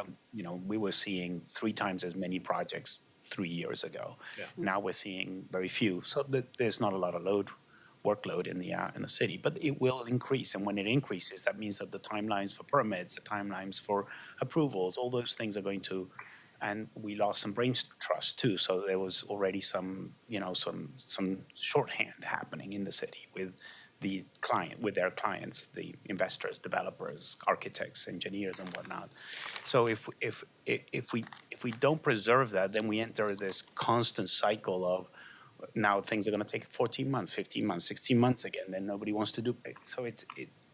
were seeing 3 times as many projects 3 years ago. Yeah. Now we're seeing very few. So there's not a lot of workload in the city, but it will increase. And when it increases, that means that the timelines for permits, the timelines for approvals, all those things are going to, and we lost some brain trust too. So there was already some shorthand happening in the city with their clients, the investors, developers, architects, engineers, and whatnot. So if we don't preserve that, then we enter this constant cycle of now things are going to take 14 months, 15 months, 16 months again. Then nobody wants to do it. So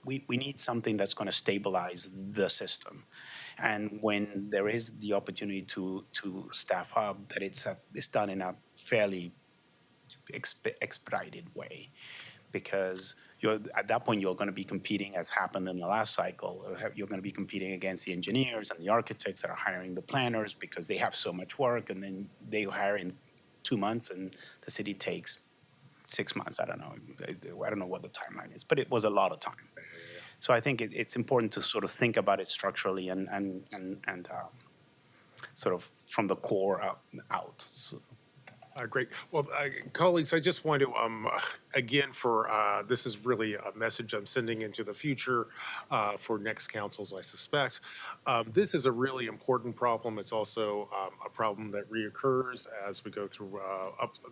we need something that's going to stabilize the system. And when there is the opportunity to staff up, that it's done in a fairly expedited way, because at that point you're going to be competing, as happened in the last cycle. You're going to be competing against the engineers and the architects that are hiring the planners because they have so much work, and then they hire in 2 months, and the city takes 6 months. I don't know what the timeline is, but it was a lot of time. So I think it's important to sort of think about it structurally and sort of from the core out. So. Great. Well, colleagues, I just want to, again, this is really a message I'm sending into the future for next councils, I suspect. This is a really important problem. It's also a problem that reoccurs as we go through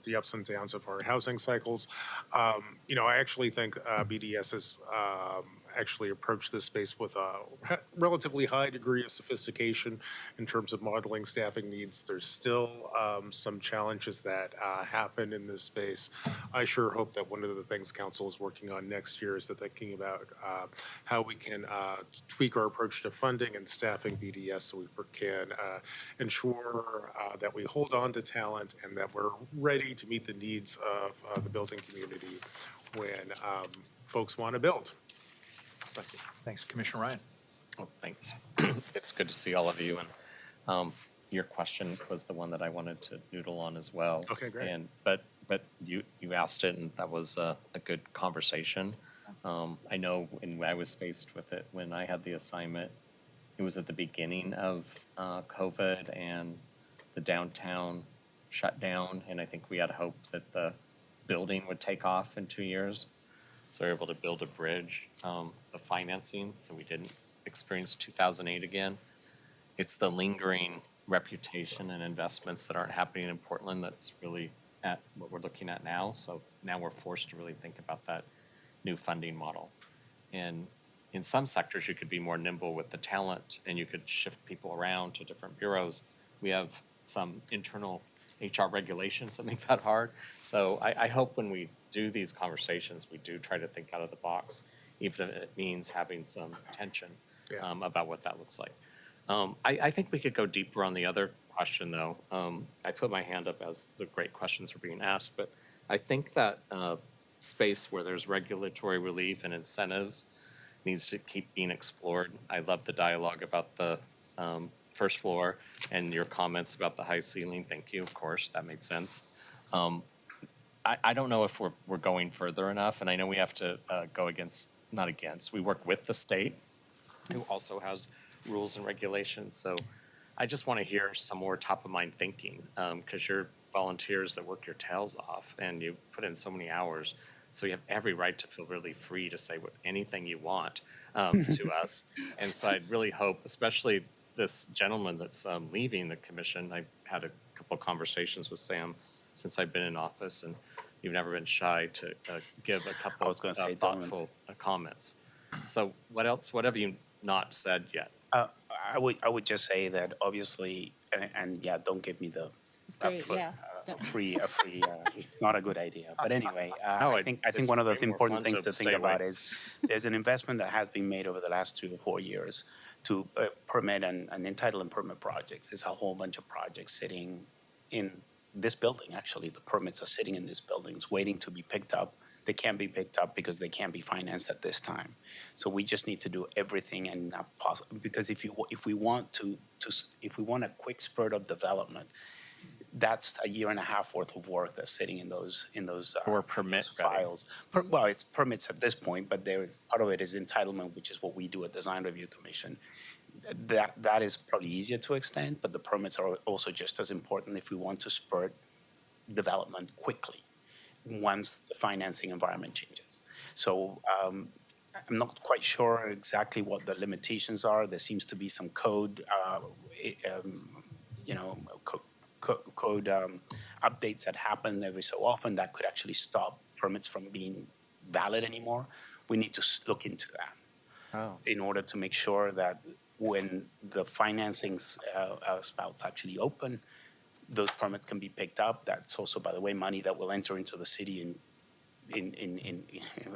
the ups and downs of our housing cycles. I actually think BDS has actually approached this space with a relatively high degree of sophistication in terms of modeling staffing needs. There's still some challenges that happen in this space. I sure hope that one of the things council is working on next year is thinking about how we can tweak our approach to funding and staffing BDS so we can ensure that we hold on to talent and that we're ready to meet the needs of the building community when folks want to build. Thank you. Thanks, Commissioner Ryan. Oh, thanks. It's good to see all of you. And your question was the one that I wanted to noodle on as well. Okay, great. But you asked it, and that was a good conversation. I know when I was faced with it, when I had the assignment, it was at the beginning of COVID and the downtown shut down, and I think we had hope that the building would take off in 2 years. So we were able to build a bridge, the financing, so we didn't experience 2008 again. It's the lingering reputation and investments that aren't happening in Portland that's really at what we're looking at now. So now we're forced to really think about that new funding model. And in some sectors, you could be more nimble with the talent and you could shift people around to different bureaus. We have some internal HR regulations that make that hard. So I hope when we do these conversations, we do try to think out of the box, even if it means having some tension about what that looks like. I think we could go deeper on the other question, though. I put my hand up as the great questions were being asked, but I think that space where there's regulatory relief and incentives needs to keep being explored. I love the dialogue about the first floor and your comments about the high ceiling. Thank you, of course, that made sense. I don't know if we're going further enough, and I know we have to we work with the state, who also has rules and regulations. So I just want to hear some more top of mind thinking, because you're volunteers that work your tails off and you put in so many hours. So you have every right to feel really free to say anything you want to us. And so I'd really hope, especially this gentleman that's leaving the commission, I had a couple of conversations with Sam since I've been in office, and you've never been shy to give a couple of thoughtful comments. So what else? What have you not said yet? I would just say that obviously, and yeah, don't give me the Great, foot. yeah. it's not a good idea. But anyway, No, I think it's one of the way more important fun things to to think stay away. about is there's an investment that has been made over the last 3 or 4 years to permit and entitle and permit projects. There's a whole bunch of projects sitting in this building, actually. The permits are sitting in these buildings, waiting to be picked up. They can't be picked up because they can't be financed at this time. So we just need to do everything and not possible, because if we want if we want a quick spurt of development, that's a year and a half worth of work that's sitting in those Or permit those files. Well, it's permits at this point, but part of it is entitlement, which is what we do at Design Review Commission. That is probably easier to extend, but the permits are also just as important if we want to spur development quickly once the financing environment changes. So I'm not quite sure exactly what the limitations are. There seems to be some code, code updates that happen every so often that could actually stop permits from being valid anymore. We need to look into that in order to make sure that when the financing spouts actually open, those permits can be picked up. That's also, by the way, money that will enter into the city in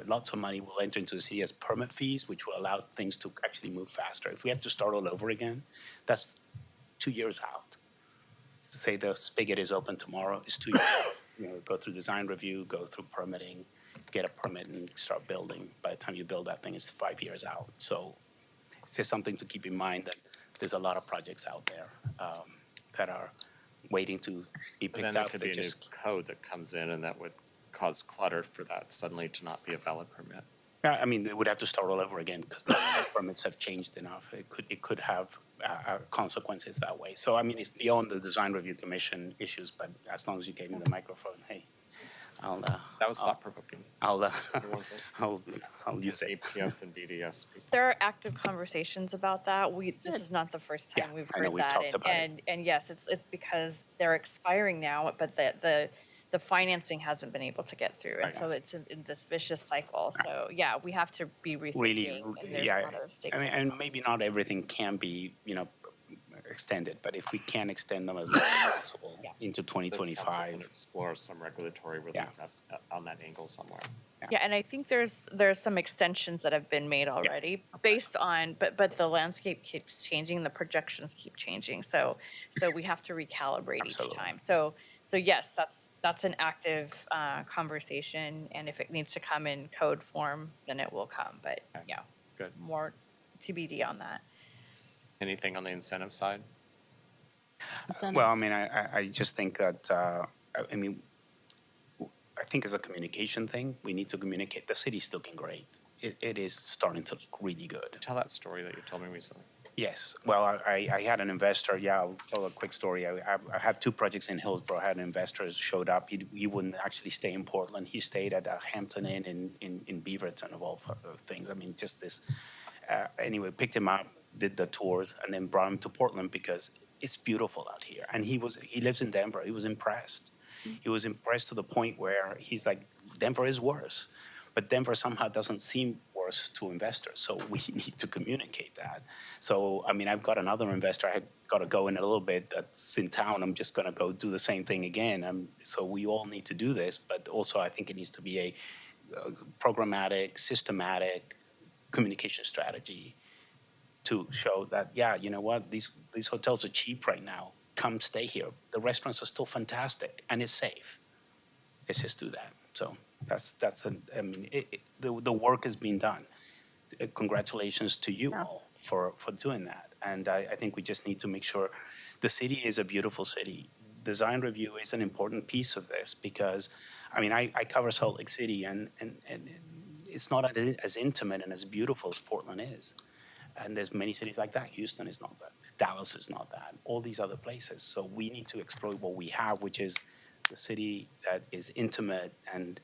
lots of money will enter into the city as permit fees, which will allow things to actually move faster. If we have to start all over again, that's 2 years out. To say the spigot is open tomorrow is 2 years out. Go through design review, go through permitting, get a permit and start building. By the time you build that thing, it's 5 years out. So it's just something to keep in mind that there's a lot of projects out there that are waiting to be But then picked there up. could They be a new just code that comes in and that would cause clutter for that suddenly to not be a valid permit. Yeah, I mean, it would have to start all over again because permits have changed enough. It could have consequences that way. So, I mean, it's beyond the Design Review Commission issues, but as long as you gave me the microphone, hey, I'll. That was thought-provoking. I'll use it. APS and BDS. There are active conversations about that. This is not the first time Yeah, we've I heard know, we've that. talked about it. And yes, it's because they're expiring now, but the financing hasn't been able to get through. And so it's in this vicious cycle. So yeah, we have to be rethinking. Really, And there's yeah. a lot of I mean, stakeholders. and maybe not everything can be, extended, but if we can extend them as much as possible into This council 2025. can explore some regulatory relief on that angle somewhere. Yeah, and I think there's some extensions that have been made already based on, but the landscape keeps changing, the projections keep changing, so we have to recalibrate each time. So yes, that's an active conversation, and if it needs to come in code form, then it will come. But yeah, Good. more TBD on that. Anything on the incentive side? Well, I mean, I just think that, I think as a communication thing, we need to communicate. The city's looking great. It is starting to look really good. Tell that story that you told me recently. Yes. Well, I had an investor. Yeah, I'll tell a quick story. I have 2 projects in Hillsborough. I had an investor showed up. He wouldn't actually stay in Portland. He stayed at a Hampton Inn in Beaverton, of all things. I mean, just this. Anyway, picked him up, did the tours, and then brought him to Portland because it's beautiful out here. And he lives in Denver. He was impressed. He was impressed to the point where he's like, Denver is worse. But Denver somehow doesn't seem worse to investors. So we need to communicate that. So, I mean, I've got another investor. I've got to go in a little bit that's in town. I'm just going to go do the same thing again. So we all need to do this. But also, I think it needs to be a programmatic, systematic communication strategy to show that, yeah, you know what, these hotels are cheap right now. Come stay here. The restaurants are still fantastic and it's safe. Let's just do that. So the work is being done. Congratulations to you all for doing that. And I think we just need to make sure the city is a beautiful city. Design review is an important piece of this because, I mean, I cover Salt Lake City and it's not as intimate and as beautiful as Portland is. And there's many cities like that. Houston is not that. Dallas is not that. All these other places. So we need to exploit what we have, which is the city that is intimate and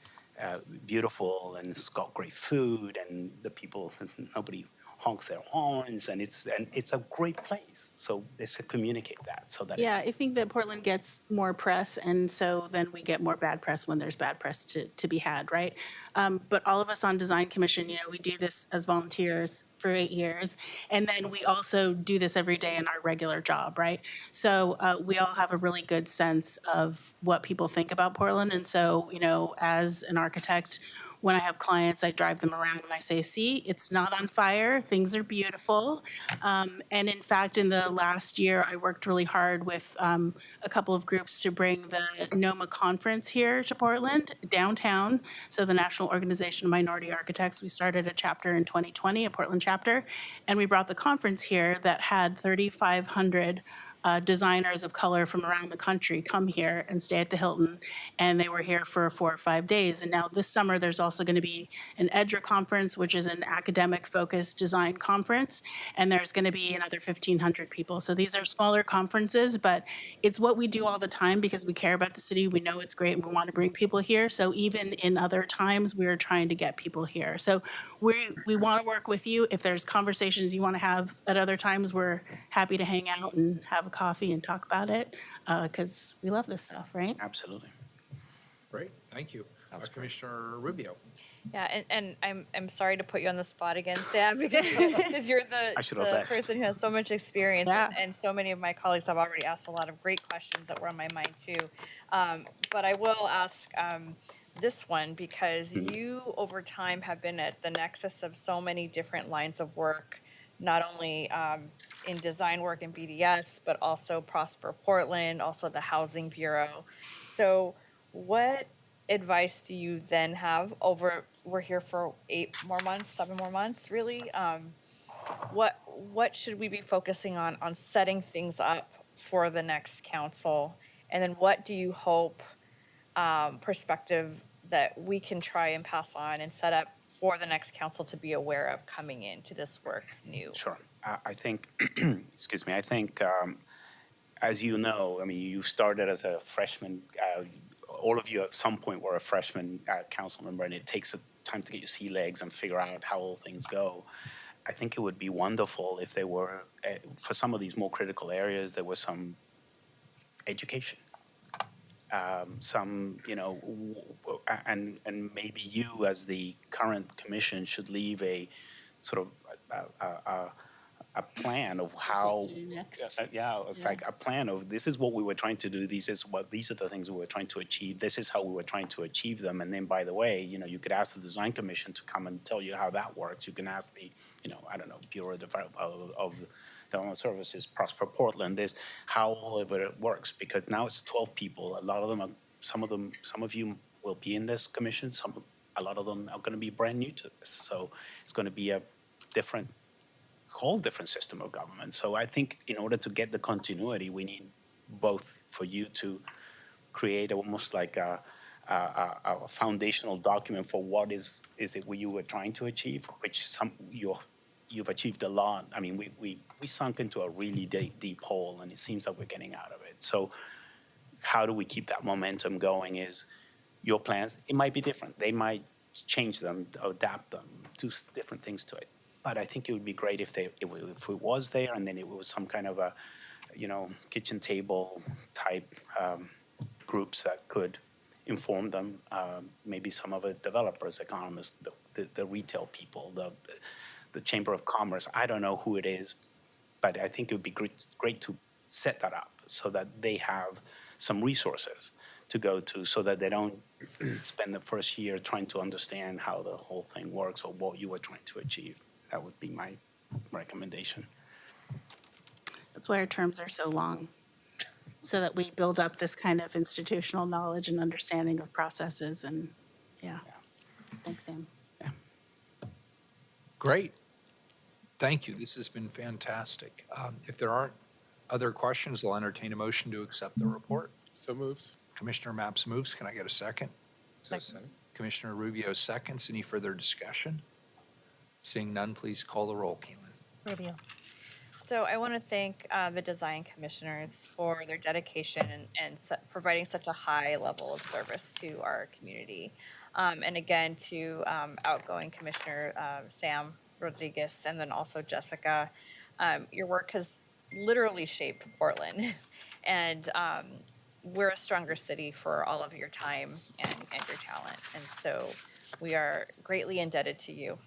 beautiful, and it's got great food, and the people, nobody honk their horns, and it's a great place. So let's communicate that so that Yeah, I think that Portland gets more press, and so then we get more bad press when there's bad press to be had, right? But all of us on Design Commission, we do this as volunteers for 8 years, and then we also do this every day in our regular job, right? So we all have a really good sense of what people think about Portland, and so, as an architect, when I have clients, I drive them around and I say, see, it's not on fire, things are beautiful. And in fact, in the last year, I worked really hard with a couple of groups to bring the NOMA conference here to Portland, downtown. So the National Organization of Minority Architects, we started a chapter in 2020, a Portland chapter, and we brought the conference here that had 3,500 designers of color from around the country come here and stay at the Hilton, and they were here for 4 or 5 days. And now this summer, there's also going to be an EDRA conference, which is an academic-focused design conference, and there's going to be another 1,500 people. So these are smaller conferences, but it's what we do all the time because we care about the city, we know it's great, and we want to bring people here. So even in other times, we're trying to get people here. So we want to work with you. If there's conversations you want to have at other times, we're happy to hang out and have a coffee and talk about it, because we love this stuff, right? Absolutely. Great, thank you. Commissioner Rubio. Yeah, and I'm sorry to put you on the spot again, Sam, because you're I should have the left. person who has so much experience, Yeah. and so many of my colleagues have already asked a lot of great questions that were on my mind too. But I will ask this one because you, over time, have been at the nexus of so many different lines of work, not only in design work in BDS, but also Prosper Portland, also the Housing Bureau. So what advice do you then have we're here for 8 more months, 7 more months, really? What should we be focusing on setting things up for the next council? And then what do you hope perspective that we can try and pass on and set up for the next council to be aware of coming into this work new? Sure. I think, excuse me, I think, as you know, I mean, you started as a freshman. All of you at some point were a freshman council member, and it takes time to get your sea legs and figure out how all things go. I think it would be wonderful if there were, for some of these more critical areas, there was some education. And maybe you, as the current commission, should leave a sort of a plan of how. It's like a plan of this is what we were trying to do. These are the things we were trying to achieve. This is how we were trying to achieve them. And then, by the way, you could ask the design commission to come and tell you how that works. You can ask the, Bureau of Development Services, Prosper Portland, this how all of it works, because now it's 12 people. A lot of them, some of you will be in this commission. A lot of them are going to be brand new to this. So it's going to be a whole different system of government. So I think in order to get the continuity, we need both for you to create almost like a foundational document for what is it you were trying to achieve, which you've achieved a lot. I mean, we sunk into a really deep hole, and it seems like we're getting out of it. So how do we keep that momentum going is your plans. It might be different. They might change them, adapt them, do different things to it. But I think it would be great if it was there, and then it was some kind of a, kitchen table type groups that could inform them. Maybe some of the developers, economists, the retail people, the Chamber of Commerce. I don't know who it is, but I think it would be great to set that up so that they have some resources to go to, so that they don't spend the first year trying to understand how the whole thing works or what you were trying to achieve. That would be my recommendation. That's why our terms are so long, so that we build up this kind of institutional knowledge and understanding of processes. And thanks, Sam. Great. Thank you. This has been fantastic. If there aren't other questions, I'll entertain a motion to accept the report. So moves. Commissioner Maps moves. Can I get a second? Second. Commissioner Rubio seconds. Any further discussion? Seeing none, please call the roll, Keelan. Rubio. So I want to thank the design commissioners for their dedication and providing such a high level of service to our community. And again, to outgoing Commissioner Sam Rodriguez, and then also Jessica. Your work has literally shaped Portland, and we're a stronger city for all of your time and your talent. And so we are greatly indebted to you.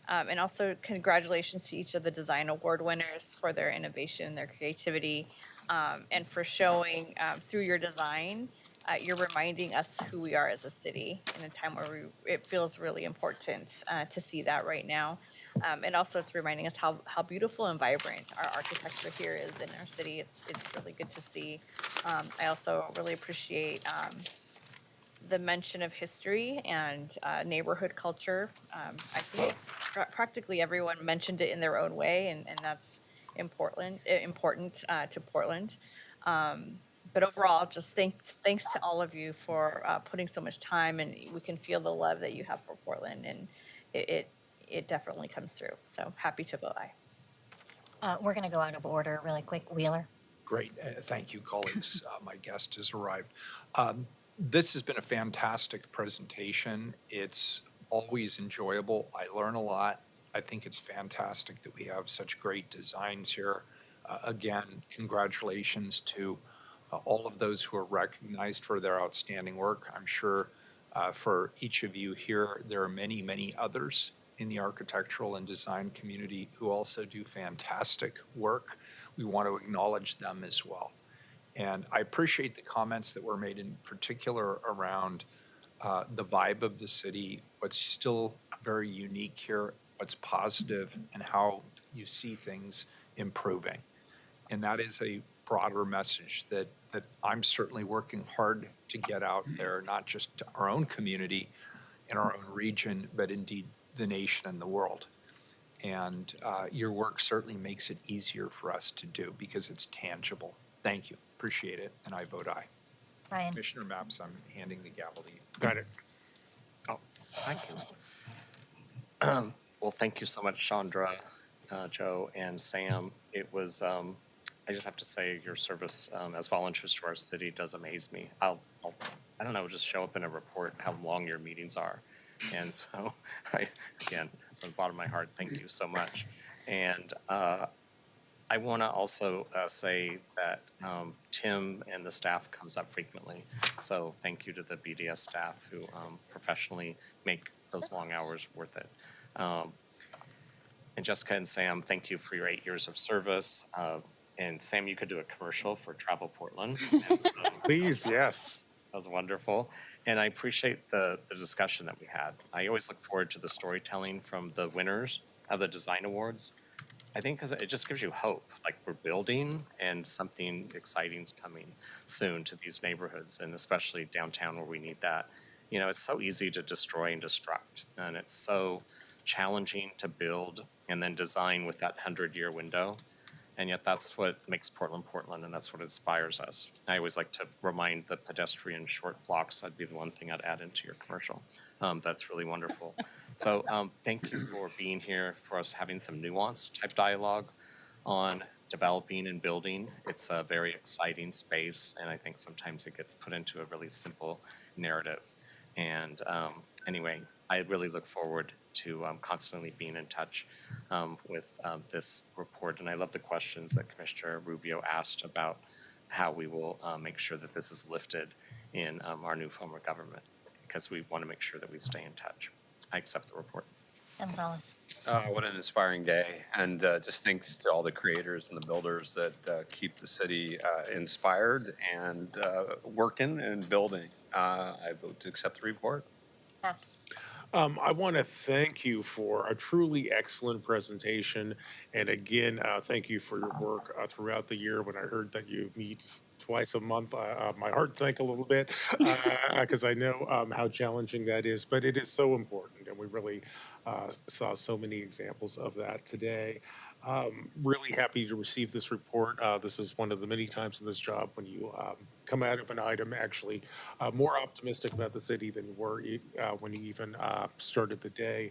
And also congratulations to each of the design award winners for their innovation, their creativity, and for showing through your design, you're reminding us who we are as a city in a time where it feels really important to see that right now. And also it's reminding us how beautiful and vibrant our architecture here is in our city. It's really good to see. I also really appreciate the mention of history and neighborhood culture. I think practically everyone mentioned it in their own way, and that's important to Portland. But overall, just thanks to all of you for putting so much time, and we can feel the love that you have for Portland, and it definitely comes through. So happy to vote aye. We're going to go out of order really quick. Wheeler? Great. Thank you, colleagues. My guest has arrived. This has been a fantastic presentation. It's always enjoyable. I learn a lot. I think it's fantastic that we have such great designs here. Again, congratulations to all of those who are recognized for their outstanding work. I'm sure for each of you here, there are many, many others in the architectural and design community who also do fantastic work. We want to acknowledge them as well. And I appreciate the comments that were made in particular around the vibe of the city, what's still very unique here, what's positive, and how you see things improving. And that is a broader message that I'm certainly working hard to get out there, not just to our own community in our own region, but indeed the nation and the world. And your work certainly makes it easier for us to do because it's tangible. Thank you. Appreciate it. And I vote aye. Ryan? Commissioner Mapps, I'm handing the gavel to you. Got it. Oh, thank you. Well, thank you so much, Chandra, Joe, and Sam. It was, I just have to say, your service as volunteers to our city does amaze me. I don't know, just show up in a report how long your meetings are. And so, again, from the bottom of my heart, thank you so much. And I want to also say that Tim and the staff comes up frequently. So thank you to the BDS staff who professionally make those long hours worth it. And Jessica and Sam, thank you for your 8 years of service. And Sam, you could do a commercial for Travel Portland. And so, Please, yes. that was wonderful. And I appreciate the discussion that we had. I always look forward to the storytelling from the winners of the design awards. I think because it just gives you hope, like we're building and something exciting's coming soon to these neighborhoods, and especially downtown where we need that. You know, it's so easy to destroy and destruct, and it's so challenging to build and then design with that 100-year window. And yet that's what makes Portland, Portland, and that's what inspires us. I always like to remind the pedestrian short blocks. That'd be the one thing I'd add into your commercial. That's really wonderful. So thank you for being here, for us having some nuanced type dialogue on developing and building. It's a very exciting space, and I think sometimes it gets put into a really simple narrative. And anyway, I really look forward to constantly being in touch with this report. And I love the questions that Commissioner Rubio asked about how we will make sure that this is lifted in our new form of government, because we want to make sure that we stay in touch. I accept the report. Gonzalez? What an inspiring day. And just thanks to all the creators and the builders that keep the city inspired and working and building. I vote to accept the report. Mapps? I want to thank you for a truly excellent presentation. And again, thank you for your work throughout the year. When I heard that you meet twice a month, my heart sank a little bit because I know how challenging that is. But it is so important, and we really saw so many examples of that today. Really happy to receive this report. This is one of the many times in this job when you come out of an item actually more optimistic about the city than you were when you even started the day.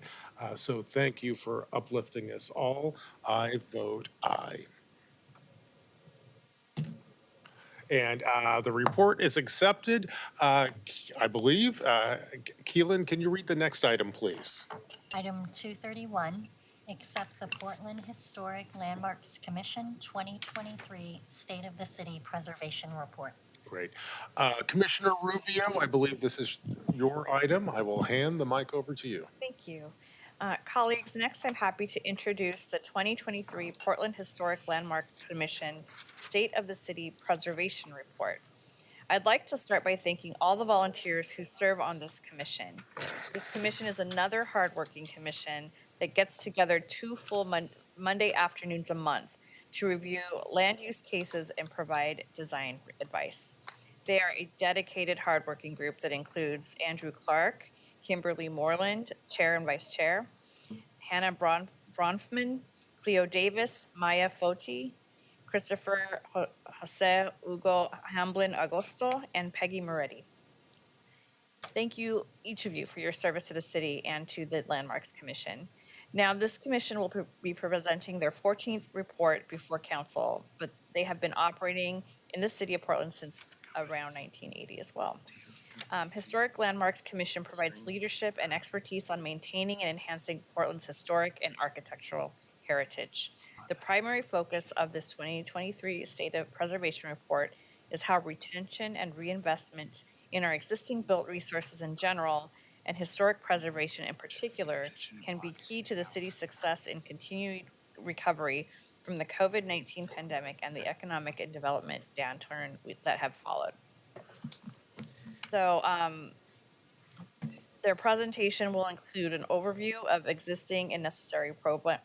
So thank you for uplifting us all. I vote aye. And the report is accepted, I believe. Keelan, can you read the next item, please? Item 231, Accept the Portland Historic Landmarks Commission 2023 State of the City Preservation Report. Great. Commissioner Rubio, I believe this is your item. I will hand the mic over to you. Thank you. Colleagues, next I'm happy to introduce the 2023 Portland Historic Landmark Commission State of the City Preservation Report. I'd like to start by thanking all the volunteers who serve on this commission. This commission is another hardworking commission that gets together 2 full Monday afternoons a month to review land use cases and provide design advice. They are a dedicated, hardworking group that includes Andrew Clark, Kimberly Moreland, Chair and Vice Chair, Hannah Bronfman, Cleo Davis, Maya Foti, Christopher Jose Hugo Hamblin Agosto, and Peggy Moretti. Thank you, each of you, for your service to the city and to the Landmarks Commission. Now, this commission will be presenting their 14th report before council, but they have been operating in the city of Portland since around 1980 as well. Historic Landmarks Commission provides leadership and expertise on maintaining and enhancing Portland's historic and architectural heritage. The primary focus of this 2023 State of Preservation Report is how retention and reinvestment in our existing built resources in general and historic preservation in particular can be key to the city's success in continued recovery from the COVID-19 pandemic and the economic and development downturn that have followed. So their presentation will include an overview of existing and necessary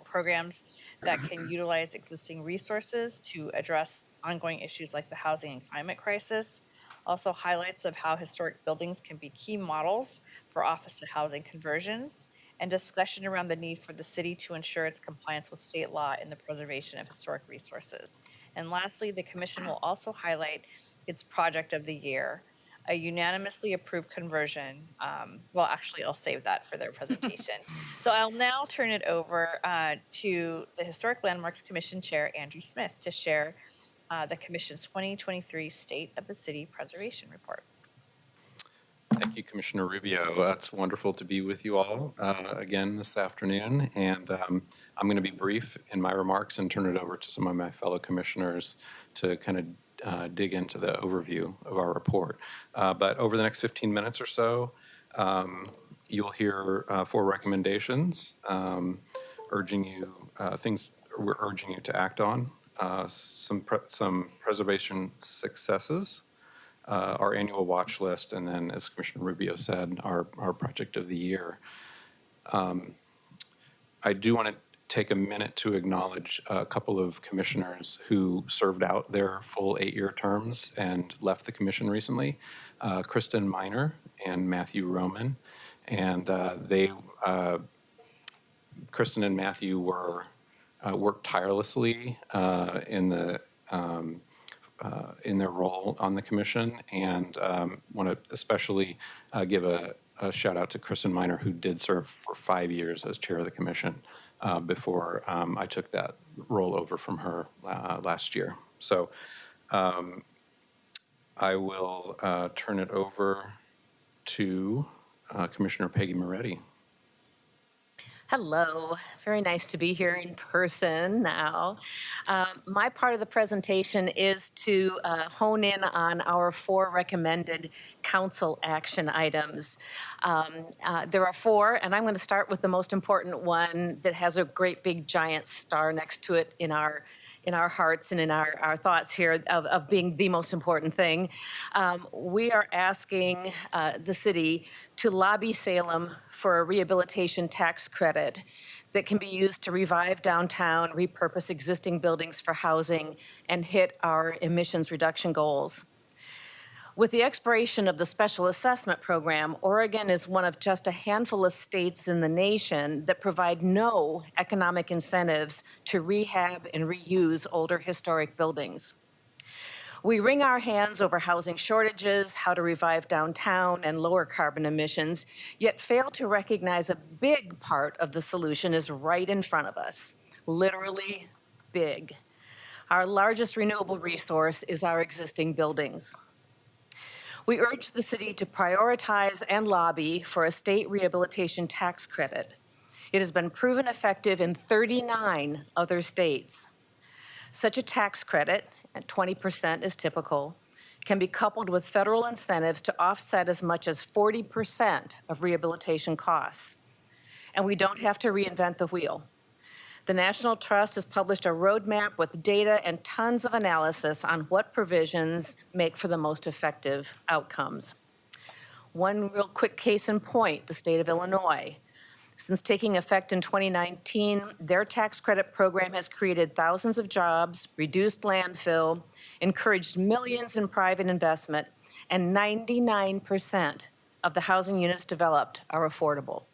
programs that can utilize existing resources to address ongoing issues like the housing and climate crisis. Also highlights of how historic buildings can be key models for office to housing conversions, and discussion around the need for the city to ensure its compliance with state law in the preservation of historic resources. And lastly, the commission will also highlight its project of the year, a unanimously approved conversion. Well, actually, I'll save that for their presentation. So I'll now turn it over to the Historic Landmarks Commission Chair, Andrew Smith, to share the Commission's 2023 State of the City Preservation Report. Thank you, Commissioner Rubio. It's wonderful to be with you all again this afternoon. And I'm going to be brief in my remarks and turn it over to some of my fellow commissioners to kind of dig into the overview of our report. But over the next 15 minutes or so, you'll hear 4 recommendations urging you, things we're urging you to act on, some preservation successes, our annual watch list, and then, as Commissioner Rubio said, our project of the year. I do want to take a minute to acknowledge a couple of commissioners who served out their full 8-year terms and left the commission recently, Kristen Miner and Matthew Roman. And Kristen and Matthew worked tirelessly in their role on the commission, and want to especially give a shout out to Kristen Miner, who did serve for 5 years as chair of the commission before I took that role over from her last year. So I will turn it over to Commissioner Peggy Moretti. Hello, very nice to be here in person now. My part of the presentation is to hone in on our 4 recommended council action items. There are 4, and I'm going to start with the most important one that has a great big giant star next to it in our hearts and in our thoughts here of being the most important thing. We are asking the city to lobby Salem for a rehabilitation tax credit that can be used to revive downtown, repurpose existing buildings for housing, and hit our emissions reduction goals. With the expiration of the special assessment program, Oregon is one of just a handful of states in the nation that provide no economic incentives to rehab and reuse older historic buildings. We wring our hands over housing shortages, how to revive downtown and lower carbon emissions, yet fail to recognize a big part of the solution is right in front of us, literally big. Our largest renewable resource is our existing buildings. We urge the city to prioritize and lobby for a state rehabilitation tax credit. It has been proven effective in 39 other states. Such a tax credit, at 20% is typical, can be coupled with federal incentives to offset as much as 40% of rehabilitation costs. And we don't have to reinvent the wheel. The National Trust has published a roadmap with data and tons of analysis on what provisions make for the most effective outcomes. One real quick case in point, the state of Illinois. Since taking effect in 2019, their tax credit program has created thousands of jobs, reduced landfill, encouraged millions in private investment, and 99% of the housing units developed are affordable.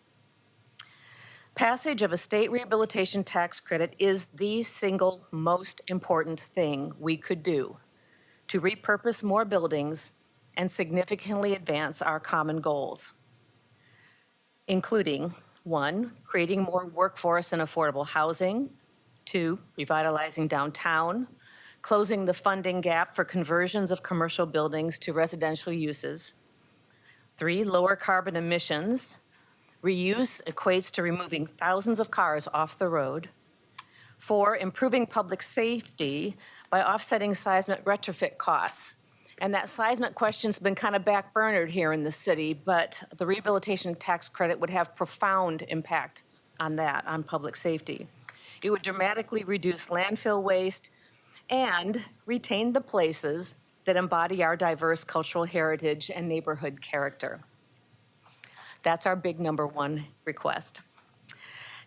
Passage of a state rehabilitation tax credit is the single most important thing we could do to repurpose more buildings and significantly advance our common goals, including 1, creating more workforce and affordable housing, 2, revitalizing downtown, closing the funding gap for conversions of commercial buildings to residential uses, 3, lower carbon emissions. Reuse equates to removing thousands of cars off the road. 4, improving public safety by offsetting seismic retrofit costs. And that seismic question's been kind of backburnered here in the city, but the rehabilitation tax credit would have profound impact on that, on public safety. It would dramatically reduce landfill waste and retain the places that embody our diverse cultural heritage and neighborhood character. That's our big number 1 request.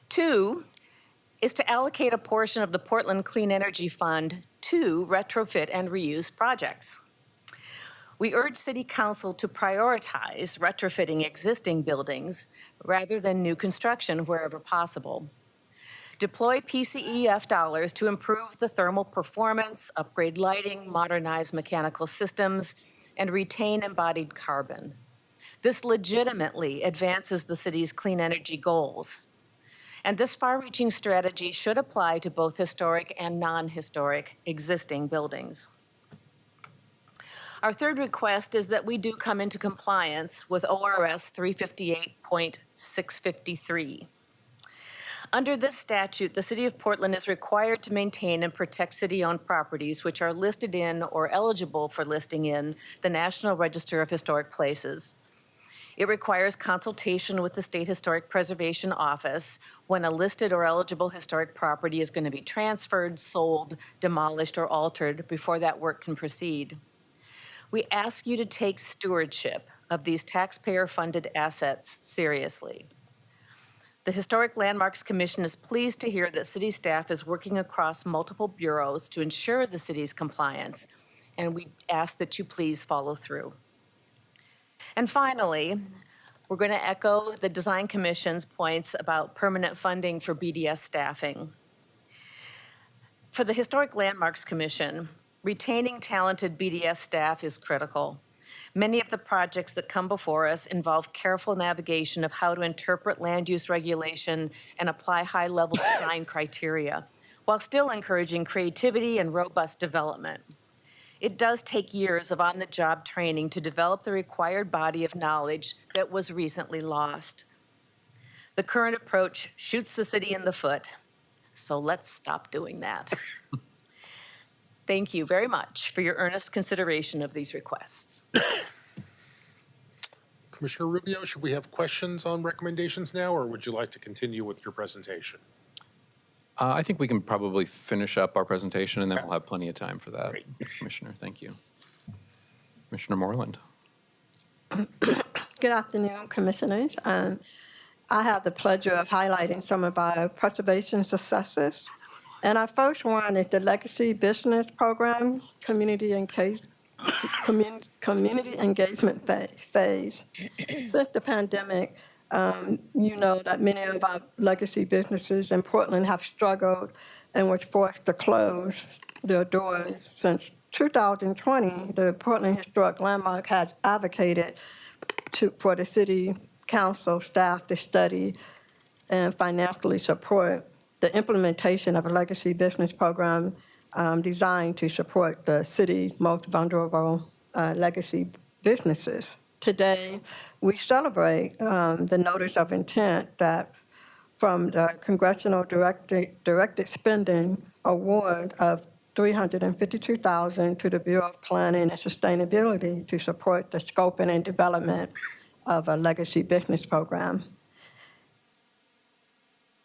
2 is to allocate a portion of the Portland Clean Energy Fund to retrofit and reuse projects. We urge City Council to prioritize retrofitting existing buildings rather than new construction wherever possible. Deploy PCEF dollars to improve the thermal performance, upgrade lighting, modernize mechanical systems, and retain embodied carbon. This legitimately advances the city's clean energy goals. And this far-reaching strategy should apply to both historic and non-historic existing buildings. Our third request is that we do come into compliance with ORS 358.653. Under this statute, the City of Portland is required to maintain and protect city-owned properties which are listed in or eligible for listing in the National Register of Historic Places. It requires consultation with the State Historic Preservation Office when a listed or eligible historic property is going to be transferred, sold, demolished, or altered before that work can proceed. We ask you to take stewardship of these taxpayer-funded assets seriously. The Historic Landmarks Commission is pleased to hear that city staff is working across multiple bureaus to ensure the city's compliance, and we ask that you please follow through. And finally, we're going to echo the Design Commission's points about permanent funding for BDS staffing. For the Historic Landmarks Commission, retaining talented BDS staff is critical. Many of the projects that come before us involve careful navigation of how to interpret land use regulation and apply high-level design criteria, while still encouraging creativity and robust development. It does take years of on-the-job training to develop the required body of knowledge that was recently lost. The current approach shoots the city in the foot, so let's stop doing that. Thank you very much for your earnest consideration of these requests. Commissioner Rubio, should we have questions on recommendations now, or would you like to continue with your presentation? I think we can probably finish up our presentation, and then we'll have plenty of time for that. Great. Commissioner, thank you. Commissioner Moreland. Good afternoon, Commissioners. I have the pleasure of highlighting some of our preservation successes. And our first one is the Legacy Business Program, Community Engagement Phase. Since the pandemic, you know that many of our legacy businesses in Portland have struggled and was forced to close their doors. Since 2020, the Portland Historic Landmark has advocated for the city council staff to study and financially support the implementation of a legacy business program designed to support the city's most vulnerable legacy businesses. Today, we celebrate the notice of intent that from the Congressional Directed Spending Award of $352,000 to the Bureau of Planning and Sustainability to support the scoping and development of a legacy business program.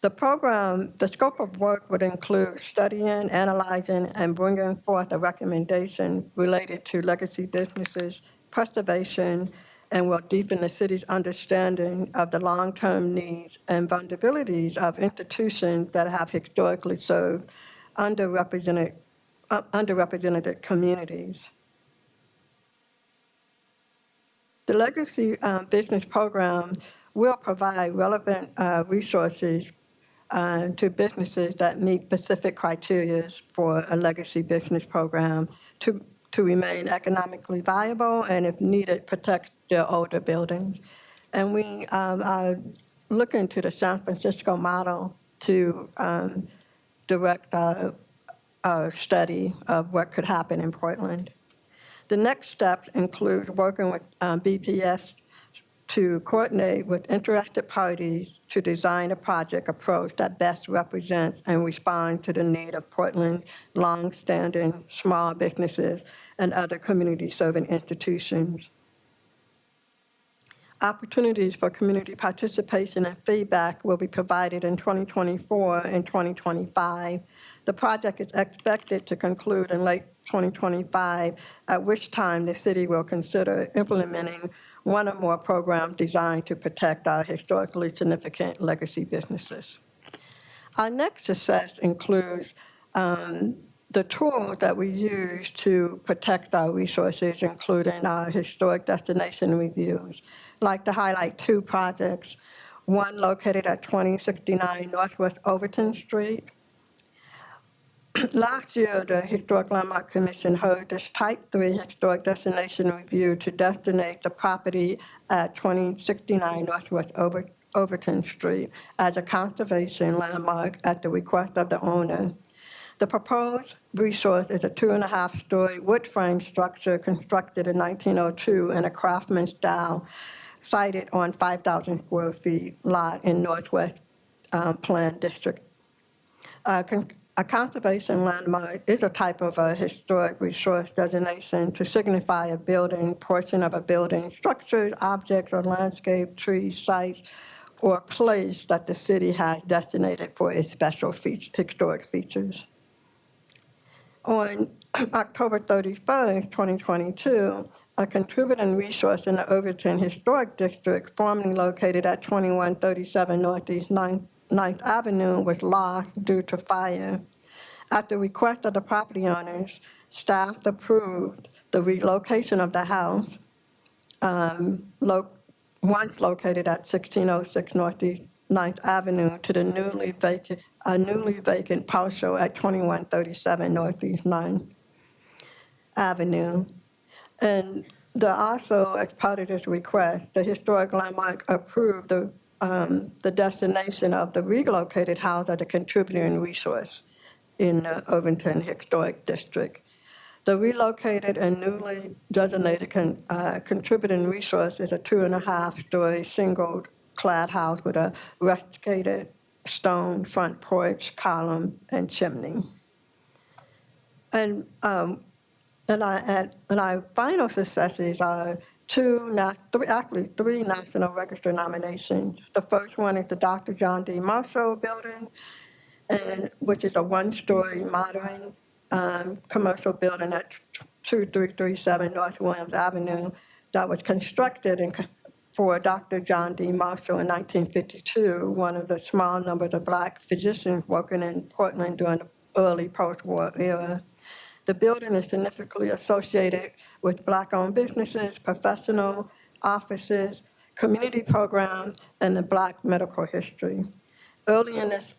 The scope of work would include studying, analyzing, and bringing forth a recommendation related to legacy businesses, preservation, and will deepen the city's understanding of the long-term needs and vulnerabilities of institutions that have historically served underrepresented communities. The Legacy Business Program will provide relevant resources to businesses that meet specific criteria for a legacy business program to remain economically viable and, if needed, protect their older buildings. And we are looking to the San Francisco model to direct our study of what could happen in Portland. The next steps include working with BPS to coordinate with interested parties to design a project approach that best represents and responds to the need of Portland's long-standing small businesses and other community-serving institutions. Opportunities for community participation and feedback will be provided in 2024 and 2025. The project is expected to conclude in late 2025, at which time the city will consider implementing one or more programs designed to protect our historically significant legacy businesses. Our next success includes the tools that we use to protect our resources, including our historic destination reviews. I'd like to highlight two projects, one located at 2069 Northwest Overton Street. Last year, the Historic Landmark Commission held this Type 3 Historic Destination Review to designate the property at 2069 Northwest Overton Street as a conservation landmark at the request of the owner. The proposed resource is a 2.5-story wood frame structure constructed in 1902 in a craftsman style, sited on 5,000 square feet lot in Northwest Plan District. A conservation landmark is a type of a historic resource designation to signify a building, portion of a building, structures, objects, or landscape, trees, sites, or place that the city has designated for its special historic features. On October 31st, 2022, a contributing resource in the Overton Historic District, formerly located at 2137 Northeast 9th Avenue, was lost due to fire. At the request of the property owners, staff approved the relocation of the house, once located at 1606 Northeast 9th Avenue, to the newly vacant parcel at 2137 Northeast 9th Avenue. And also, as part of this request, the Historic Landmark approved the destination of the relocated house as a contributing resource in the Overton Historic District. The relocated and newly designated contributing resource is a 2.5-story single-clad house with a rusticated stone front porch, column, and chimney. And our final successes are three National Register nominations. The first one is the Dr. John D. Marshall Building, which is a one-story modern commercial building at 2337 North Williams Avenue that was constructed for Dr. John D. Marshall in 1952, one of the small numbers of Black physicians working in Portland during the early post-war era. The building is significantly associated with Black-owned businesses, professional offices, community programs, and the Black medical history. Early in its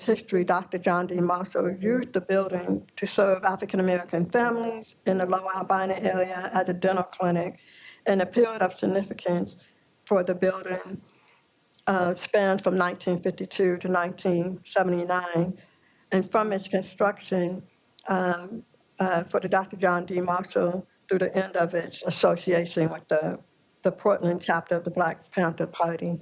history, Dr. John D. Marshall used the building to serve African-American families in the Lower Albina area as a dental clinic, and a period of significance for the building spans from 1952 to 1979. And from its construction for the Dr. John D. Marshall through the end of its association with the Portland chapter of the Black Panther Party.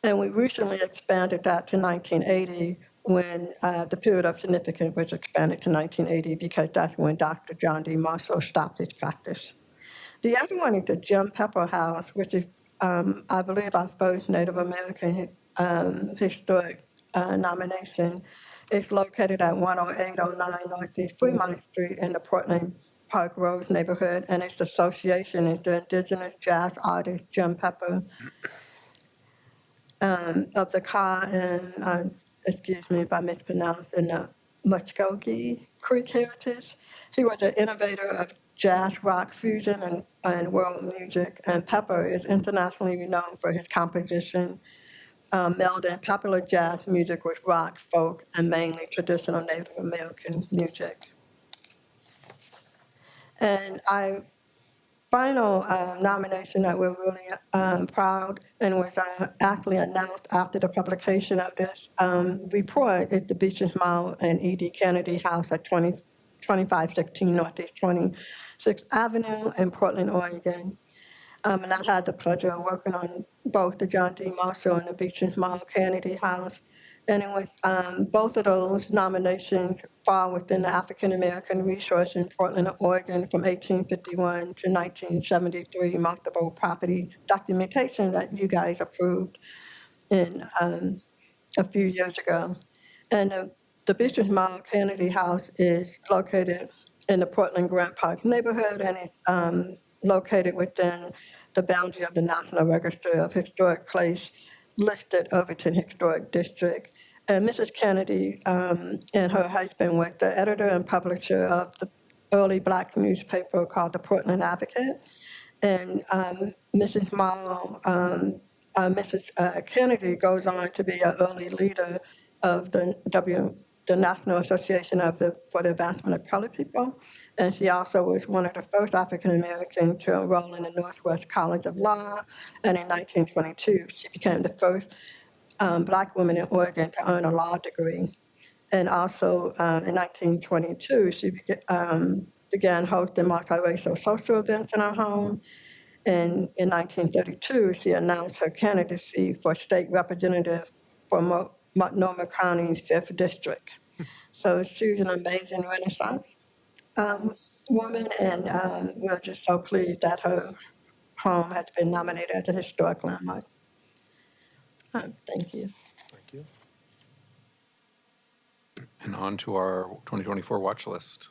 And we recently expanded that to 1980 when the period of significance was expanded to 1980 because that's when Dr. John D. Marshall stopped his practice. The other one is the Jim Pepper House, which is, I believe, our first Native American historic nomination. It's located at 10809 Northeast Fremont Street in the Portland Park Road neighborhood, and its association is the indigenous jazz artist Jim Pepper of the Ka and, excuse me if I mispronounce, in the Muskogee Creek heritage. He was an innovator of jazz, rock, fusion, and world music, and Pepper is internationally renowned for his composition, melding popular jazz music with rock, folk, and mainly traditional Native American music. And final nomination that we're really proud and was actually announced after the publication of this report is the Beaches Mall and E.D. Kennedy House at 2516 Northeast 26th Avenue in Portland, Oregon. And I had the pleasure of working on both the John D. Marshall and the Beaches Mall Kennedy House. And it was, both of those nominations fall within the African American Resource in Portland, Oregon from 1851 to 1973 multiple property documentation that you guys approved in a few years ago. And the Beaches Mall Kennedy House is located in the Portland Grant Park neighborhood, and it's located within the boundary of the National Register of Historic Place listed Overton Historic District. And Mrs. Kennedy and her husband were the editor and publisher of the early Black newspaper called the Portland Advocate. And Mrs. Mall, Mrs. Kennedy goes on to be an early leader of the National Association for the Advancement of Colored People. And she also was one of the first African Americans to enroll in the Northwest College of Law. And in 1922, she became the first Black woman in Oregon to earn a law degree. And also in 1922, she began hosting multiracial social events in her home. And in 1932, she announced her candidacy for state representative for Multnomah County's 5th District. So she was an amazing Renaissance woman, and we're just so pleased that her home has been nominated as a historic landmark. Thank you. Thank you. And on to our 2024 watch list.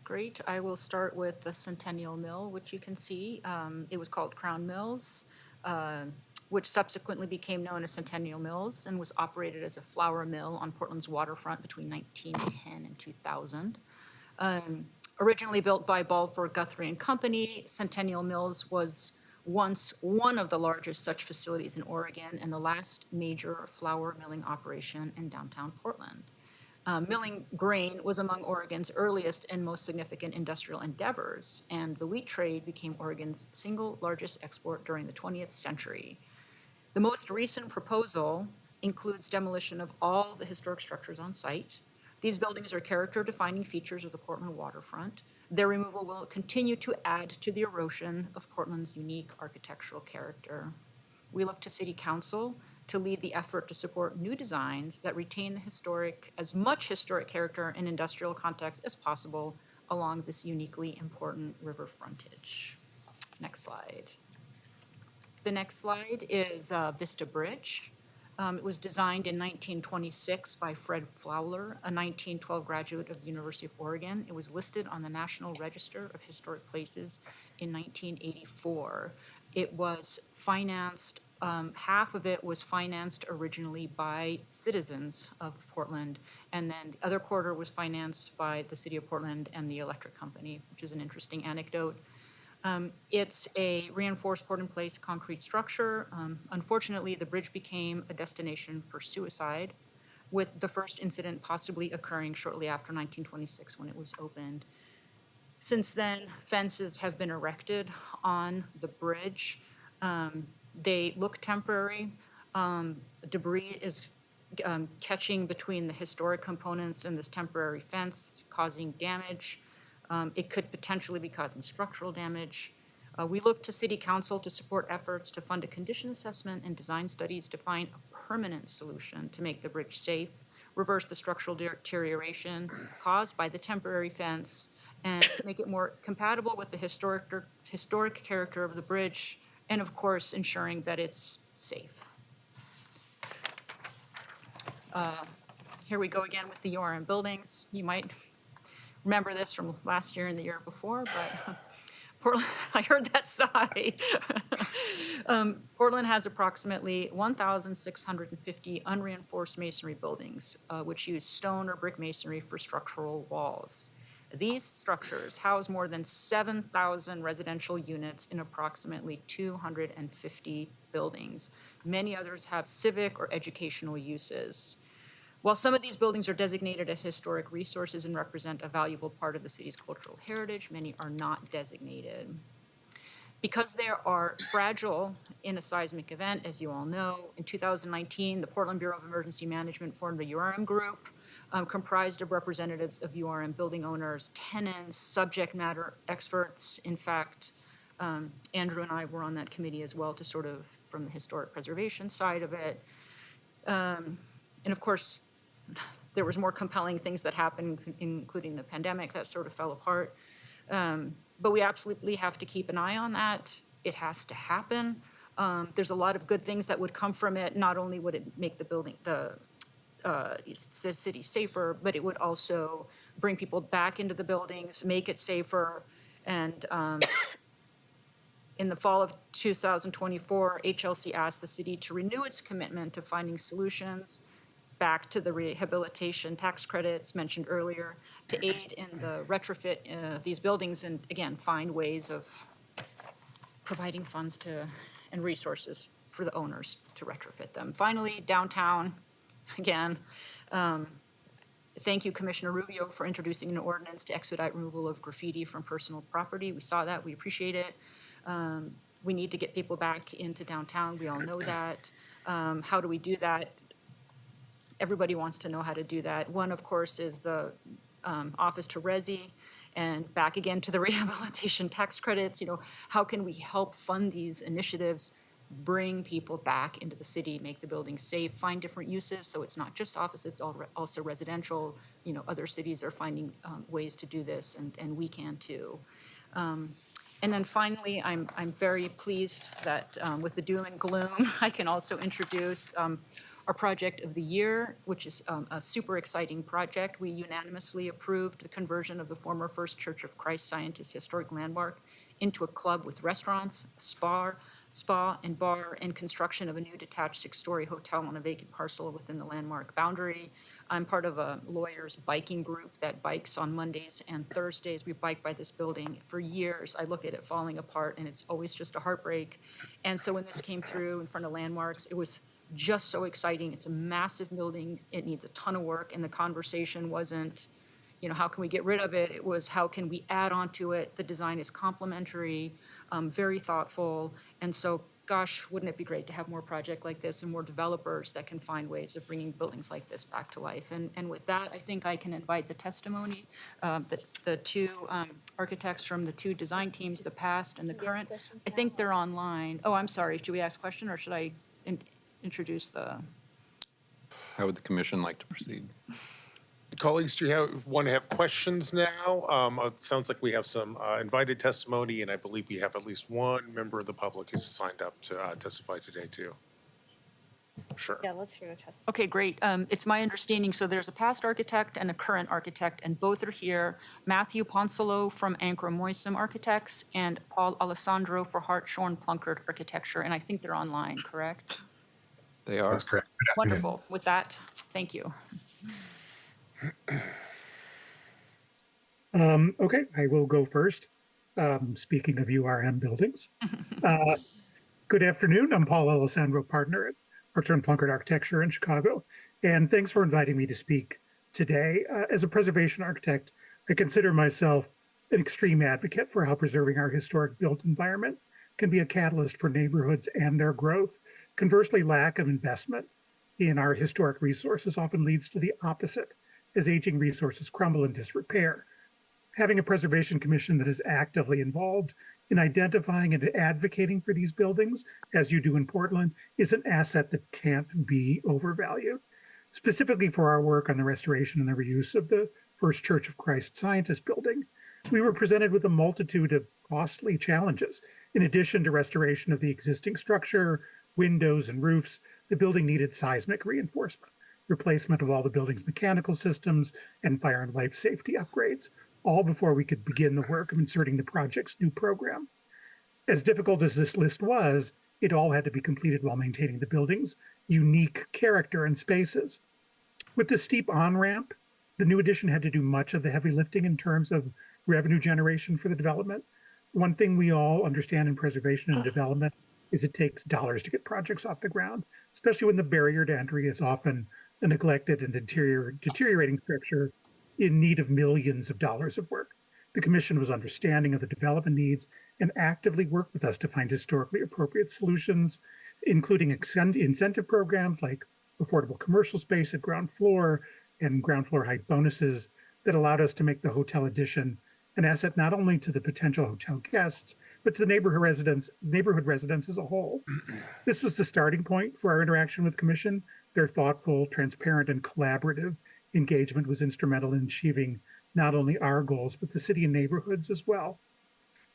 Great. I will start with the Centennial Mill, which you can see. It was called Crown Mills, which subsequently became known as Centennial Mills and was operated as a flour mill on Portland's waterfront between 1910 and 2000. Originally built by Balfour, Guthrie and Company, Centennial Mills was once one of the largest such facilities in Oregon and the last major flour milling operation in downtown Portland. Milling grain was among Oregon's earliest and most significant industrial endeavors, and the wheat trade became Oregon's single largest export during the 20th century. The most recent proposal includes demolition of all the historic structures on site. These buildings are character-defining features of the Portland waterfront. Their removal will continue to add to the erosion of Portland's unique architectural character. We look to City Council to lead the effort to support new designs that retain as much historic character and industrial context as possible along this uniquely important river frontage. Next slide. The next slide is Vista Bridge. It was designed in 1926 by Fred Fowler, a 1912 graduate of the University of Oregon. It was listed on the National Register of Historic Places in 1984. It was financed, half of it was financed originally by citizens of Portland, and then the other quarter was financed by the City of Portland and the electric company, which is an interesting anecdote. It's a reinforced port-in-place concrete structure. Unfortunately, the bridge became a destination for suicide, with the first incident possibly occurring shortly after 1926 when it was opened. Since then, fences have been erected on the bridge. They look temporary. Debris is catching between the historic components and this temporary fence, causing damage. It could potentially be causing structural damage. We look to City Council to support efforts to fund a condition assessment and design studies to find a permanent solution to make the bridge safe, reverse the structural deterioration caused by the temporary fence, and make it more compatible with the historic character of the bridge, and of course, ensuring that it's safe. Here we go again with the URM buildings. You might remember this from last year and the year before, but Portland, I heard that sigh. Portland has approximately 1,650 unreinforced masonry buildings, which use stone or brick masonry for structural walls. These structures house more than 7,000 residential units in approximately 250 buildings. Many others have civic or educational uses. While some of these buildings are designated as historic resources and represent a valuable part of the city's cultural heritage, many are not designated. Because they are fragile in a seismic event, as you all know, in 2019, the Portland Bureau of Emergency Management formed a URM group comprised of representatives of URM building owners, tenants, subject matter experts. In fact, Andrew and I were on that committee as well to sort of, from the historic preservation side of it. And of course, there was more compelling things that happened, including the pandemic, that sort of fell apart. But we absolutely have to keep an eye on that. It has to happen. There's a lot of good things that would come from it. Not only would it make the city safer, but it would also bring people back into the buildings, make it safer. And in the fall of 2024, HLC asked the city to renew its commitment to finding solutions back to the rehabilitation tax credits mentioned earlier to aid in the retrofit of these buildings and, again, find ways of providing funds to and resources for the owners to retrofit them. Finally, downtown, again, thank you, Commissioner Rubio, for introducing an ordinance to expedite removal of graffiti from personal property. We saw that. We appreciate it. We need to get people back into downtown. We all know that. How do we do that? Everybody wants to know how to do that. One, of course, is the office to Resi, and back again to the rehabilitation tax credits. You know, how can we help fund these initiatives, bring people back into the city, make the buildings safe, find different uses, so it's not just office, it's also residential. You know, other cities are finding ways to do this, and we can too. And then finally, I'm very pleased that with the doom and gloom, I can also introduce our project of the year, which is a super exciting project. We unanimously approved the conversion of the former First Church of Christ Scientist historic landmark into a club with restaurants, spa and bar, and construction of a new detached 6-story hotel on a vacant parcel within the landmark boundary. I'm part of a lawyers biking group that bikes on Mondays and Thursdays. We bike by this building for years. I look at it falling apart, and it's always just a heartbreak. And so when this came through in front of landmarks, it was just so exciting. It's a massive building. It needs a ton of work, and the conversation wasn't, you know, how can we get rid of it? It was, how can we add on to it? The design is complementary, very thoughtful. And so, gosh, wouldn't it be great to have more projects like this and more developers that can find ways of bringing buildings like this back to life? And with that, I think I can invite the testimony, the two architects from the two design teams, the past and the current. I think they're online. Oh, I'm sorry. Should we ask a question, or should I introduce the? How would the commission like to proceed? Colleagues, do you want to have questions now? It sounds like we have some invited testimony, and I believe we have at least one member of the public who's signed up to testify today, too. Sure. Yeah, let's hear the testimony. Okay, great. It's my understanding, so there's a past architect and a current architect, and both are here. Matthew Ponsolo from Ancra Moisum Architects and Paul Alessandro for Hartshorn Plunkett Architecture, and I think they're online, correct? They are. That's correct. Wonderful. With that, thank you. Okay, I will go first. Speaking of URM buildings. Good afternoon. I'm Paul Alessandro, partner at Hartshorn Plunkett Architecture in Chicago. And thanks for inviting me to speak today. As a preservation architect, I consider myself an extreme advocate for how preserving our historic built environment can be a catalyst for neighborhoods and their growth. Conversely, lack of investment in our historic resources often leads to the opposite, as aging resources crumble in disrepair. Having a preservation commission that is actively involved in identifying and advocating for these buildings, as you do in Portland, is an asset that can't be overvalued. Specifically for our work on the restoration and the reuse of the First Church of Christ Scientist building, we were presented with a multitude of costly challenges. In addition to restoration of the existing structure, windows and roofs, the building needed seismic reinforcement, replacement of all the building's mechanical systems, and fire and life safety upgrades, all before we could begin the work of inserting the project's new program. As difficult as this list was, it all had to be completed while maintaining the building's unique character and spaces. With the steep on-ramp, the new addition had to do much of the heavy lifting in terms of revenue generation for the development. One thing we all understand in preservation and development is it takes dollars to get projects off the ground, especially when the barrier to entry is often a neglected and deteriorating structure in need of millions of dollars of work. The Commission was understanding of the development needs and actively worked with us to find historically appropriate solutions, including incentive programs like affordable commercial space at ground floor and ground floor height bonuses that allowed us to make the hotel addition an asset not only to the potential hotel guests, but to the neighborhood residents as a whole. This was the starting point for our interaction with the Commission. Their thoughtful, transparent, and collaborative engagement was instrumental in achieving not only our goals, but the city and neighborhoods as well.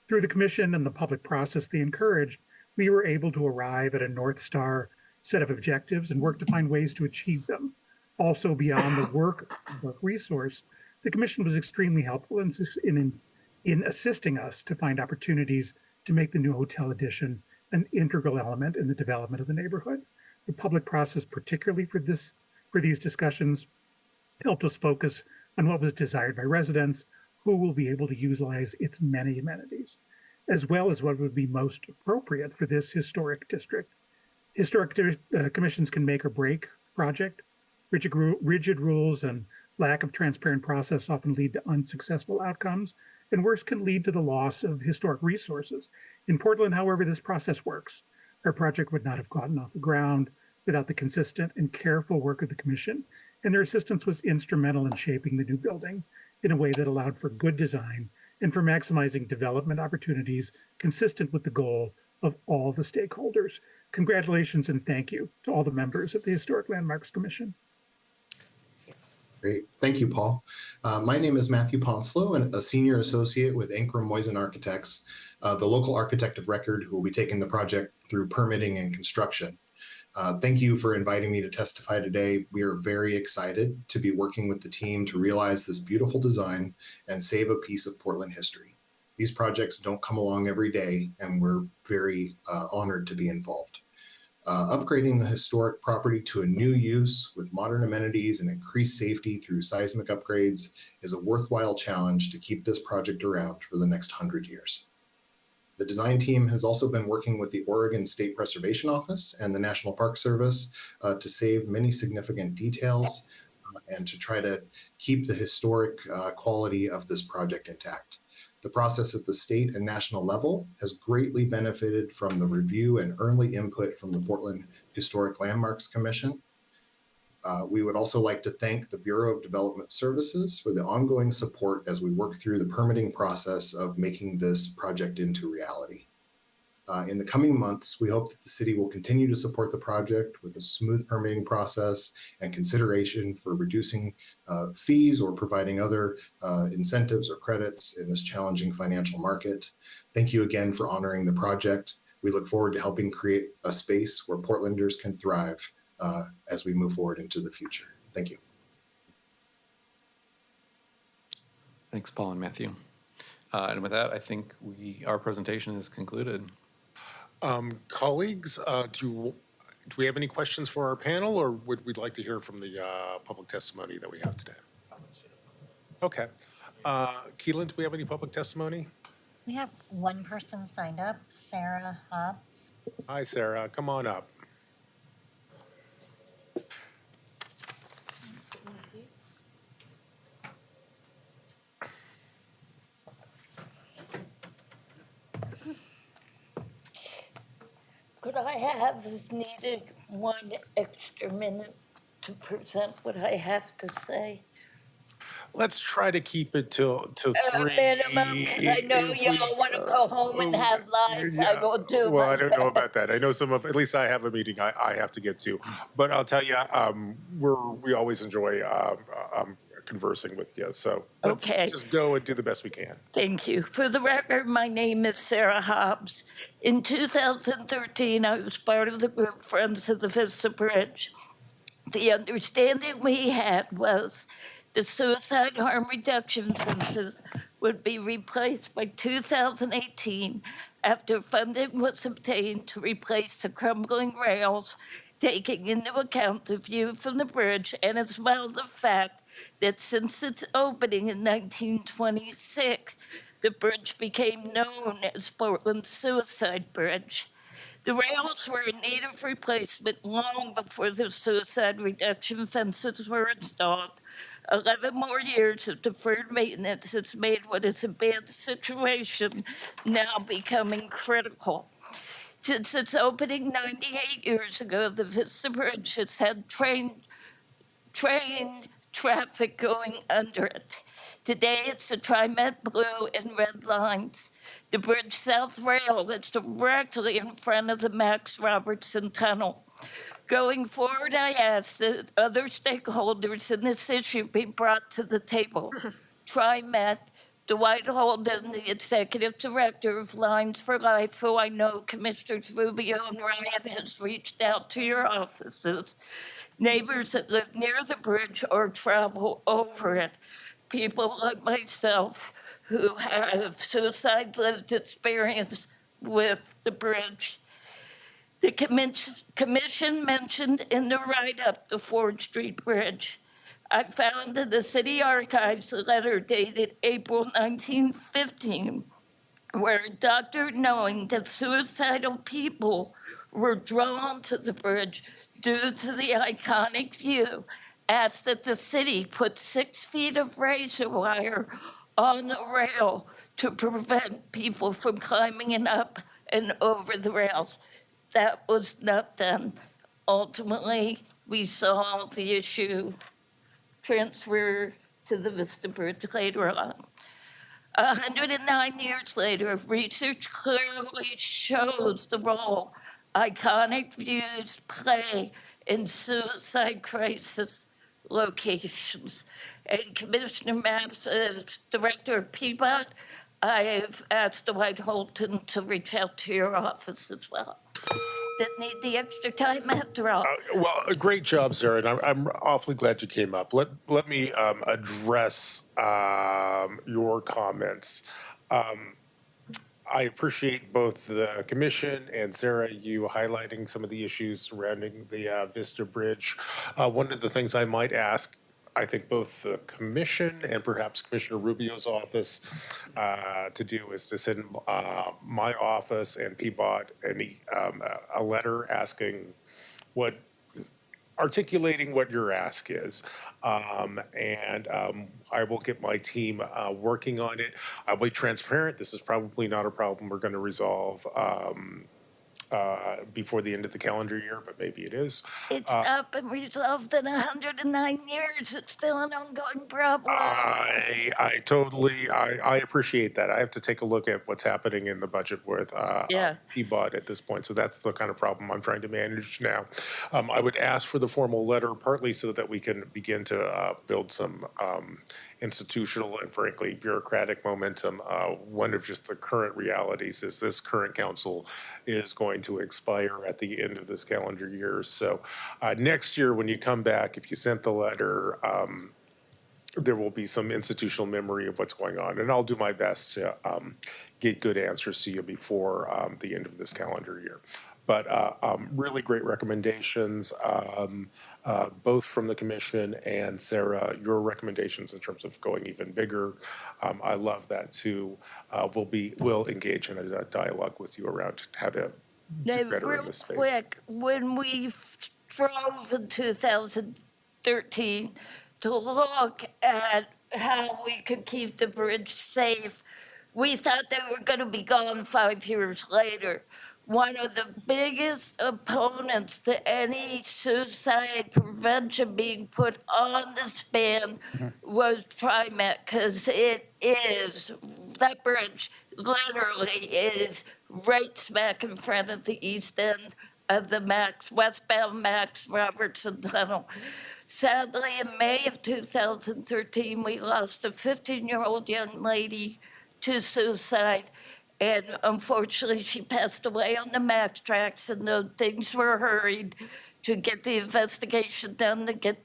Through the Commission and the public process they encouraged, we were able to arrive at a North Star set of objectives and work to find ways to achieve them. Also, beyond the work resource, the Commission was extremely helpful in assisting us to find opportunities to make the new hotel addition an integral element in the development of the neighborhood. The public process, particularly for these discussions, helped us focus on what was desired by residents who will be able to utilize its many amenities, as well as what would be most appropriate for this historic district. Historic commissions can make or break a project. Rigid rules and lack of transparent process often lead to unsuccessful outcomes, and worse, can lead to the loss of historic resources. In Portland, however, this process works. Our project would not have gotten off the ground without the consistent and careful work of the Commission, and their assistance was instrumental in shaping the new building in a way that allowed for good design and for maximizing development opportunities consistent with the goal of all the stakeholders. Congratulations and thank you to all the members of the Historic Landmarks Commission. Great. Thank you, Paul. My name is Matthew Ponslow, and a senior associate with Ankrum Moisen Architects, the local architect of record who will be taking the project through permitting and construction. Thank you for inviting me to testify today. We are very excited to be working with the team to realize this beautiful design and save a piece of Portland history. These projects don't come along every day, and we're very honored to be involved. Upgrading the historic property to a new use with modern amenities and increased safety through seismic upgrades is a worthwhile challenge to keep this project around for the next 100 years. The design team has also been working with the Oregon State Preservation Office and the National Park Service to save many significant details and to try to keep the historic quality of this project intact. The process at the state and national level has greatly benefited from the review and early input from the Portland Historic Landmarks Commission. We would also like to thank the Bureau of Development Services for the ongoing support as we work through the permitting process of making this project into reality. In the coming months, we hope that the city will continue to support the project with a smooth permitting process and consideration for reducing fees or providing other incentives or credits in this challenging financial market. Thank you again for honoring the project. We look forward to helping create a space where Portlanders can thrive as we move forward into the future. Thank you. Thanks, Paul and Matthew. And with that, I think our presentation is concluded. Colleagues, do we have any questions for our panel, or would we like to hear from the public testimony that we have today? Okay. Keelan, do we have any public testimony? We have one person signed up, Sarah Hobbs. Hi, Sarah. Come on up. Could I have, if needed, 1 extra minute to present what I have to say? let's try to keep it till A 3. minimum, because I know if we- y'all want to go home and have lives. I Yeah, will do well, my I don't know best. about that. I know some of, at least I have a meeting I have to get to. But I'll tell you, we always enjoy conversing with you. So let's Okay. just go and do the best we can. Thank you. For the record, my name is Sarah Hobbs. In 2013, I was part of the group Friends of the Vista Bridge. The understanding we had was the suicide harm reduction fences would be replaced by 2018 after funding was obtained to replace the crumbling rails, taking into account the view from the bridge and as well the fact that since its opening in 1926, the bridge became known as Portland's Suicide Bridge. The rails were in need of replacement long before the suicide reduction fences were installed. 11 more years of deferred maintenance has made what is a bad situation now becoming critical. Since its opening 98 years ago, the Vista Bridge has had train traffic going under it. Today, it's the TriMet blue and red lines. The bridge south rail is directly in front of the Max Robertson Tunnel. Going forward, I ask that other stakeholders in this issue be brought to the table. TriMet, Dwight Holden, the executive director of Lines for Life, who I know Commissioners Rubio and Ryan has reached out to your offices, neighbors that live near the bridge or travel over it, people like myself who have suicide-lived experience with the bridge. The commission mentioned in the write-up the Ford Street Bridge. I found in the city archives a letter dated April 1915 where a doctor, knowing that suicidal people were drawn to the bridge due to the iconic view, asked that the city put 6 feet of razor wire on the rail to prevent people from climbing it up and over the rails. That was not done. Ultimately, we saw the issue transfer to the Vista Bridge later on. 109 years later, research clearly shows the role iconic views play in suicide crisis locations. And Commissioner Mapps, as Director of PBOT, I have asked Dwight Holton to reach out to your office as well. Didn't need the extra time after all. Well, great job, Sarah, and I'm awfully glad you came up. Let me address your comments. I appreciate both the commission and Sarah, you highlighting some of the issues surrounding the Vista Bridge. One of the things I might ask, I think both the commission and perhaps Commissioner Rubio's office to do is to send my office and PBOT a letter asking articulating what your ask is. And I will get my team working on it. I'll be transparent. This is probably not a problem we're going to resolve before the end of the calendar year, but maybe it is. It's not been resolved in 109 years. It's still an ongoing problem. I totally appreciate that. I have to take a look at what's happening in the budget with PBOT at this point. So that's the kind of problem I'm trying to manage now. I would ask for the formal letter partly so that we can begin to build some institutional and frankly bureaucratic momentum. One of just the current realities is this current council is going to expire at the end of this calendar year. So next year when you come back, if you sent the letter, there will be some institutional memory of what's going on. And I'll do my best to get good answers to you before the end of this calendar year. But really great recommendations, both from the commission and Sarah, your recommendations in terms of going even bigger. I love that too. We'll engage in a dialogue with you around how to do better in this space. Real quick, when we drove in 2013 to look at how we could keep the bridge safe, we thought they were going to be gone 5 years later. one of the biggest opponents to any suicide prevention being put on the span was TriMet, because that bridge literally is right smack in front of the east end of the westbound Max Robertson Tunnel. Sadly, in May of 2013, we lost a 15-year-old young lady to suicide. And unfortunately, she passed away on the Max tracks, and though things were hurried to get the investigation done, to get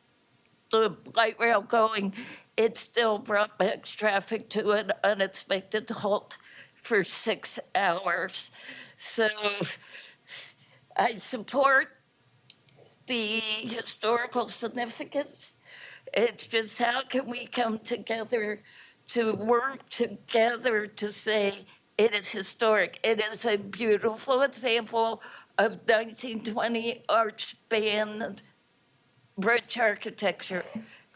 the light rail going, it still brought Max traffic to an unexpected halt for 6 hours. So I support the historical significance. It's just how can we come together to work together to say it is historic. It is a beautiful example of 1920 arch-span bridge architecture.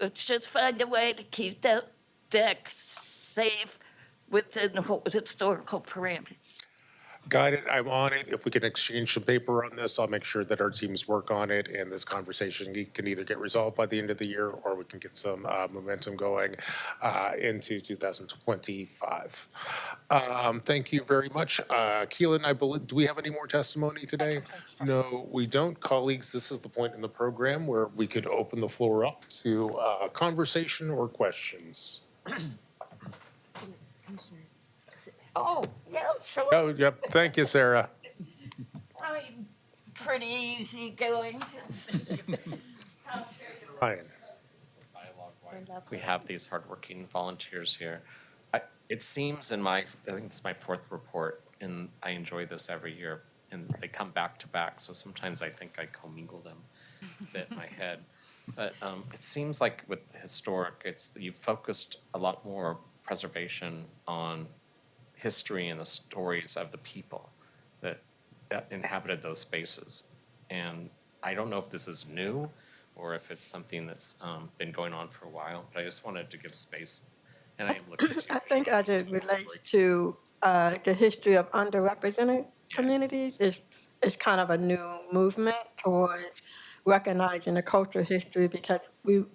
Let's just find a way to keep that deck safe within the historical parameters. Got it. I'm on it. If we can exchange some paper on this, I'll make sure that our teams work on it, and this conversation can either get resolved by the end of the year, or we can get some momentum going into 2025. Thank you very much. Keelan, I believe, do we have any more testimony today? No, we don't. Colleagues, this is the point in the program where we could open the floor up to conversation or questions. Oh, yeah, sure. Oh, yep. Thank you, Sarah. I'm pretty easy going. Ryan. We have these hardworking volunteers here. It seems I think it's my 4th report, and I enjoy this every year, and they come back to back, so sometimes I think I commingle them a bit in my head. But it seems like with the historic, you've focused a lot more preservation on history and the stories of the people that inhabited those spaces. And I don't know if this is new or if it's something that's been going on for a while, but I just wanted to give space. And I am looking at I think as it relates to the history of underrepresented communities, it's kind of a new movement towards recognizing the cultural history, because we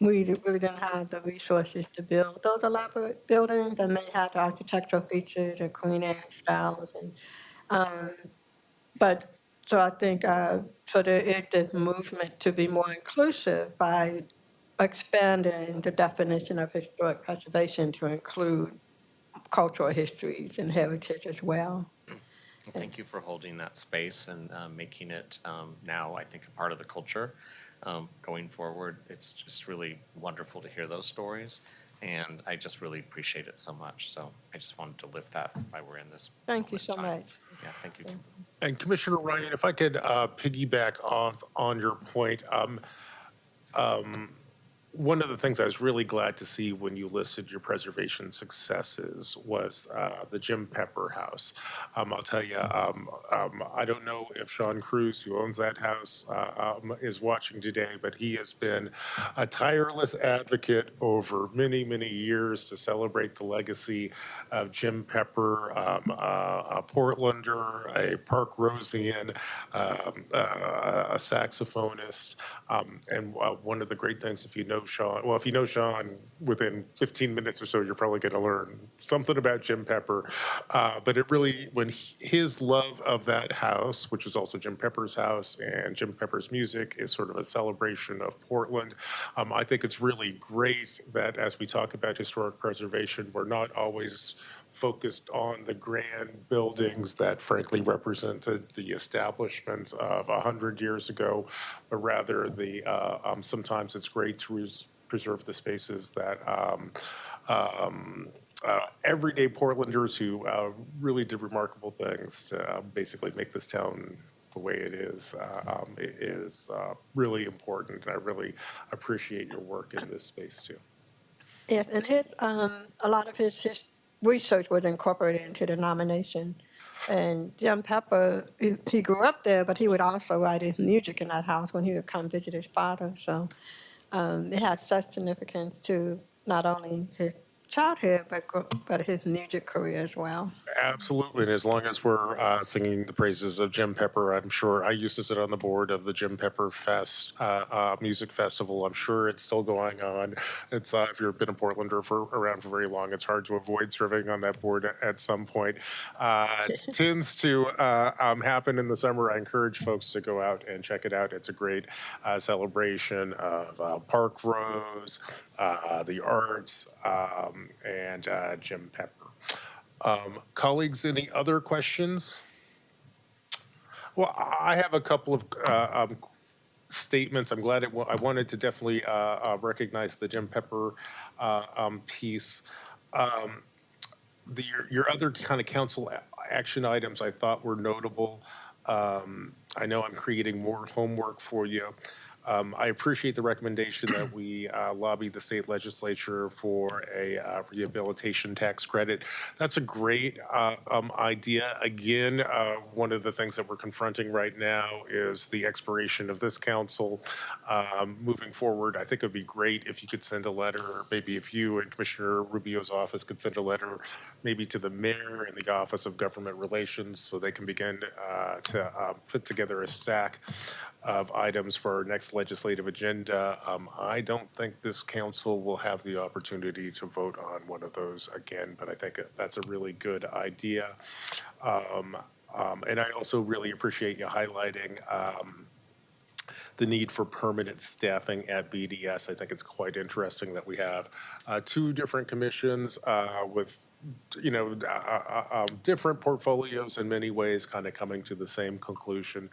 really didn't have the resources to build those elaborate buildings, and they had the architectural features and Queen Anne styles. But so I think so there is this movement to be more inclusive by expanding the definition of historic preservation to include cultural histories and heritage as well. Thank you for holding that space and making it now, I think, a part of the culture. Going forward, it's just really wonderful to hear those stories, and I just really appreciate it so much. So I just wanted to lift that while we're in this. Thank you so much. Yeah, thank you. And Commissioner Ryan, if I could piggyback off on your point, one of the things I was really glad to see when you listed your preservation successes was the Jim Pepper House. I'll tell you, I don't know if Sean Cruz, who owns that house, is watching today, but he has been a tireless advocate over many, many years to celebrate the legacy of Jim Pepper, a Portlander, a Park Rosian, a saxophonist. And one of the great things, if you know Sean, within 15 minutes or so, you're probably going to learn something about Jim Pepper. But it really, when his love of that house, which is also Jim Pepper's house, and Jim Pepper's music is sort of a celebration of Portland, I think it's really great that as we talk about historic preservation, we're not always focused on the grand buildings that frankly represented the establishment of 100 years ago, but rather sometimes it's great to preserve the spaces that everyday Portlanders who really did remarkable things to basically make this town the way it is really important. And I really appreciate your work in this space too. Yes, and a lot of his research was incorporated into the nomination. And Jim Pepper, he grew up there, but he would also write his music in that house when he would come visit his father. So it had such significance to not only his childhood, but his music career as well. Absolutely, and as long as we're singing the praises of Jim Pepper, I'm sure I used to sit on the board of the Jim Pepper Fest music festival. I'm sure it's still going on. It's if you've been a Portlander for around for very long, it's hard to avoid serving on that board at some point. Tends to happen in the summer. I encourage folks to go out and check it out. It's a great celebration of Park Rose, the arts, and Jim Pepper. Colleagues, any other questions? Well, I have a couple of statements. I'm glad I wanted to definitely recognize the Jim Pepper piece. Your other kind of council action items I thought were notable. I know I'm creating more homework for you. I appreciate the recommendation that we lobby the state legislature for a rehabilitation tax credit. That's a great idea. Again, one of the things that we're confronting right now is the expiration of this council. Moving forward, I think it would be great if you could send a letter, maybe if you and Commissioner Rubio's office could send a letter maybe to the mayor and the Office of Government Relations so they can begin to put together a stack of items for our next legislative agenda. I don't think this council will have the opportunity to vote on one of those again, but I think that's a really good idea. And I also really appreciate you highlighting the need for permanent staffing at BDS. I think it's quite interesting that we have two different commissions with different portfolios in many ways kind of coming to the same conclusion.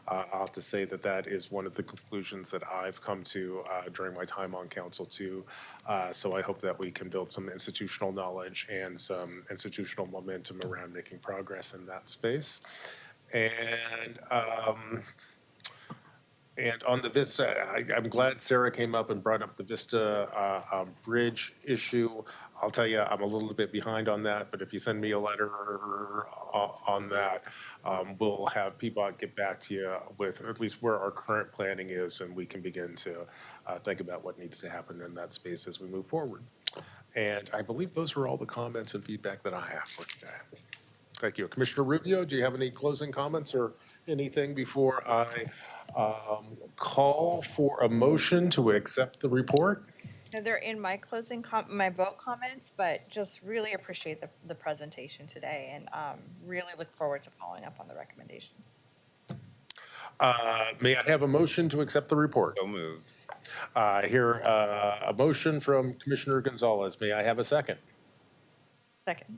I'll have to say that that is one of the conclusions that I've come to during my time on council too. So I hope that we can build some institutional knowledge and some institutional momentum around making progress in that space. And on the Vista, I'm glad Sarah came up and brought up the Vista bridge issue. I'll tell you, I'm a little bit behind on that, but if you send me a letter on that, we'll have PBOT get back to you with at least where our current planning is, and we can begin to think about what needs to happen in that space as we move forward. And I believe those were all the comments and feedback that I have for today. Thank you. Commissioner Rubio, do you have any closing comments or anything before I call for a motion to accept the report? They're in my my vote comments, but just really appreciate the presentation today and really look forward to following up on the recommendations. May I have a motion to accept the report? So moved. I hear a motion from Commissioner Gonzalez. May I have a second? Second.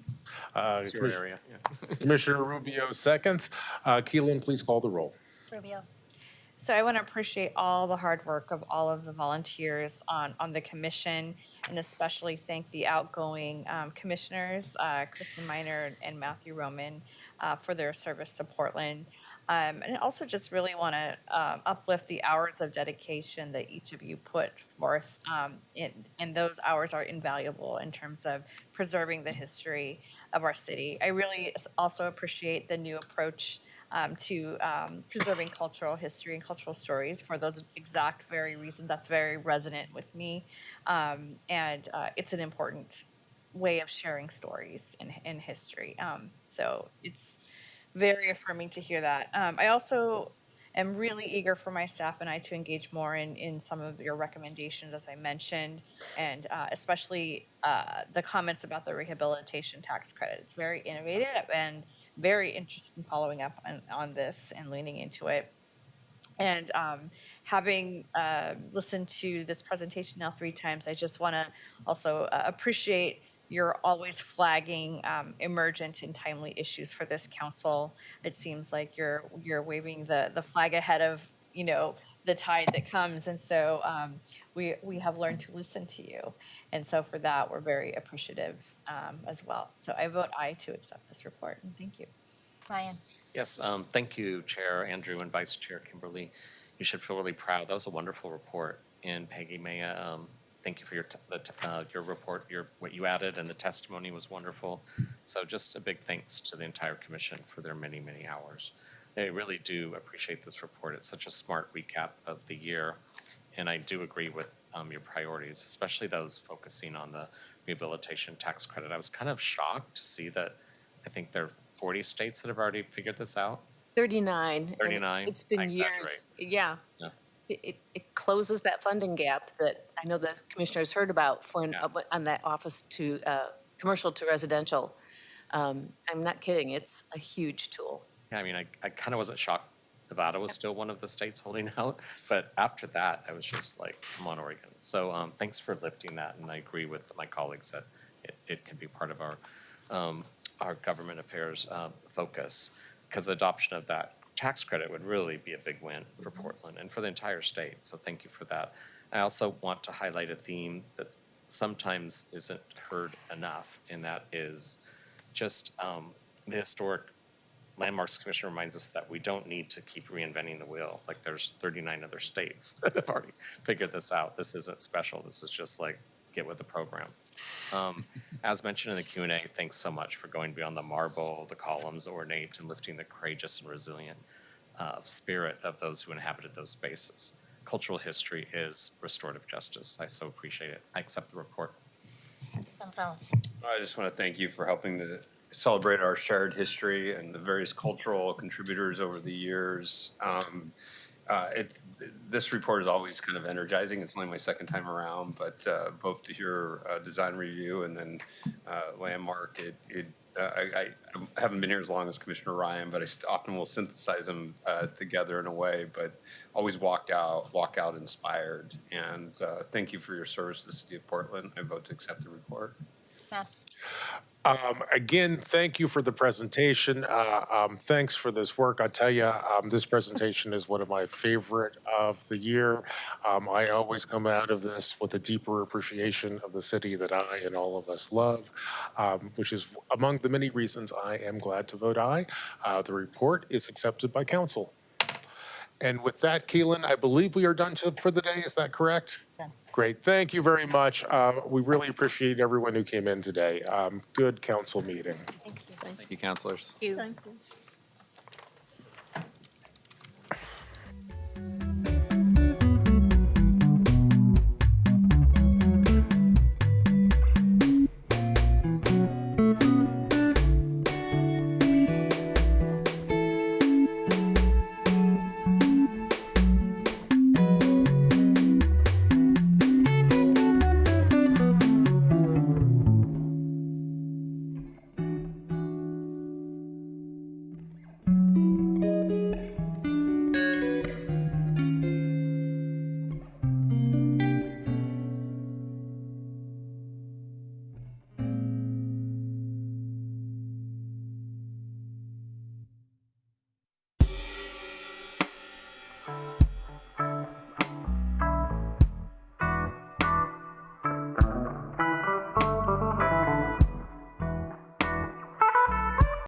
It's your area. Yeah. Commissioner Rubio seconds. Keelan, please call the roll. Rubio. So I want to appreciate all the hard work of all of the volunteers on the commission, and especially thank the outgoing commissioners, Kristen Miner and Matthew Roman, for their service to Portland. And I also just really want to uplift the hours of dedication that each of you put forth, and those hours are invaluable in terms of preserving the history of our city. I really also appreciate the new approach to preserving cultural history and cultural stories for those exact very reasons. That's very resonant with me. And it's an important way of sharing stories in history. So it's very affirming to hear that. I also am really eager for my staff and I to engage more in some of your recommendations, as I mentioned, and especially the comments about the rehabilitation tax credit. It's very innovative and very interested in following up on this and leaning into it. And having listened to this presentation now 3 times, I just want to also appreciate your always flagging emergent and timely issues for this council. It seems like you're waving the flag ahead of the tide that comes, and so we have learned to listen to you, and so for that we're very appreciative as well. So I vote aye to accept this report, and thank you. Ryan. Yes, thank you, Chair Andrew and Vice Chair Kimberly. You should feel really proud. That was a wonderful report. And Peggy, thank you for your report, what you added, and the testimony was wonderful. So just a big thanks to the entire commission for their many, many hours. They really do appreciate this report. It's such a smart recap of the year. And I do agree with your priorities, especially those focusing on the rehabilitation tax credit. I was kind of shocked to see that I think there are 40 states that have already figured this out. 39. and 39? It's been I exaggerate. years. Yeah. Yeah. It closes that funding gap that I know the commissioners heard about for on that office to commercial to residential. I'm not kidding. It's a huge tool. Yeah, I mean, I kind of wasn't shocked Nevada was still one of the states holding out, but after that, I was just like, come on, Oregon. So thanks for lifting that, and I agree with my colleagues that it can be part of our government affairs focus, because adoption of that tax credit would really be a big win for Portland and for the entire state. So thank you for that. I also want to highlight a theme that sometimes isn't heard enough, and that is just the Historic Landmarks Commission reminds us that we don't need to keep reinventing the wheel. Like, there's 39 other states that have already figured this out. This isn't special. This is just like, get with the program. As mentioned in the Q&A, thanks so much for going beyond the marble, the columns, ornate, and lifting the courageous and resilient spirit of those who inhabited those spaces. Cultural history is restorative justice. I so appreciate it. I accept the report. Gonzalez. I just want to thank you for helping to celebrate our shared history and the various cultural contributors over the years. This report is always kind of energizing. It's only my second time around, but both to hear design review and then landmark, I haven't been here as long as Commissioner Ryan, but I often will synthesize them together in a way, but always walk out inspired. And thank you for your service to the city of Portland. I vote to accept the report. Maps. Again, thank you for the presentation. Thanks for this work. I tell you, this presentation is one of my favorite of the year. I always come out of this with a deeper appreciation of the city that I and all of us love, which is among the many reasons I am glad to vote aye. The report is accepted by council. And with that, Keelan, I believe we are done for the day. Is that correct? Done. Great. Thank you very much. We really appreciate everyone who came in today. Good council meeting. Thank you. Thank you, councilors. Thank you. Thank you.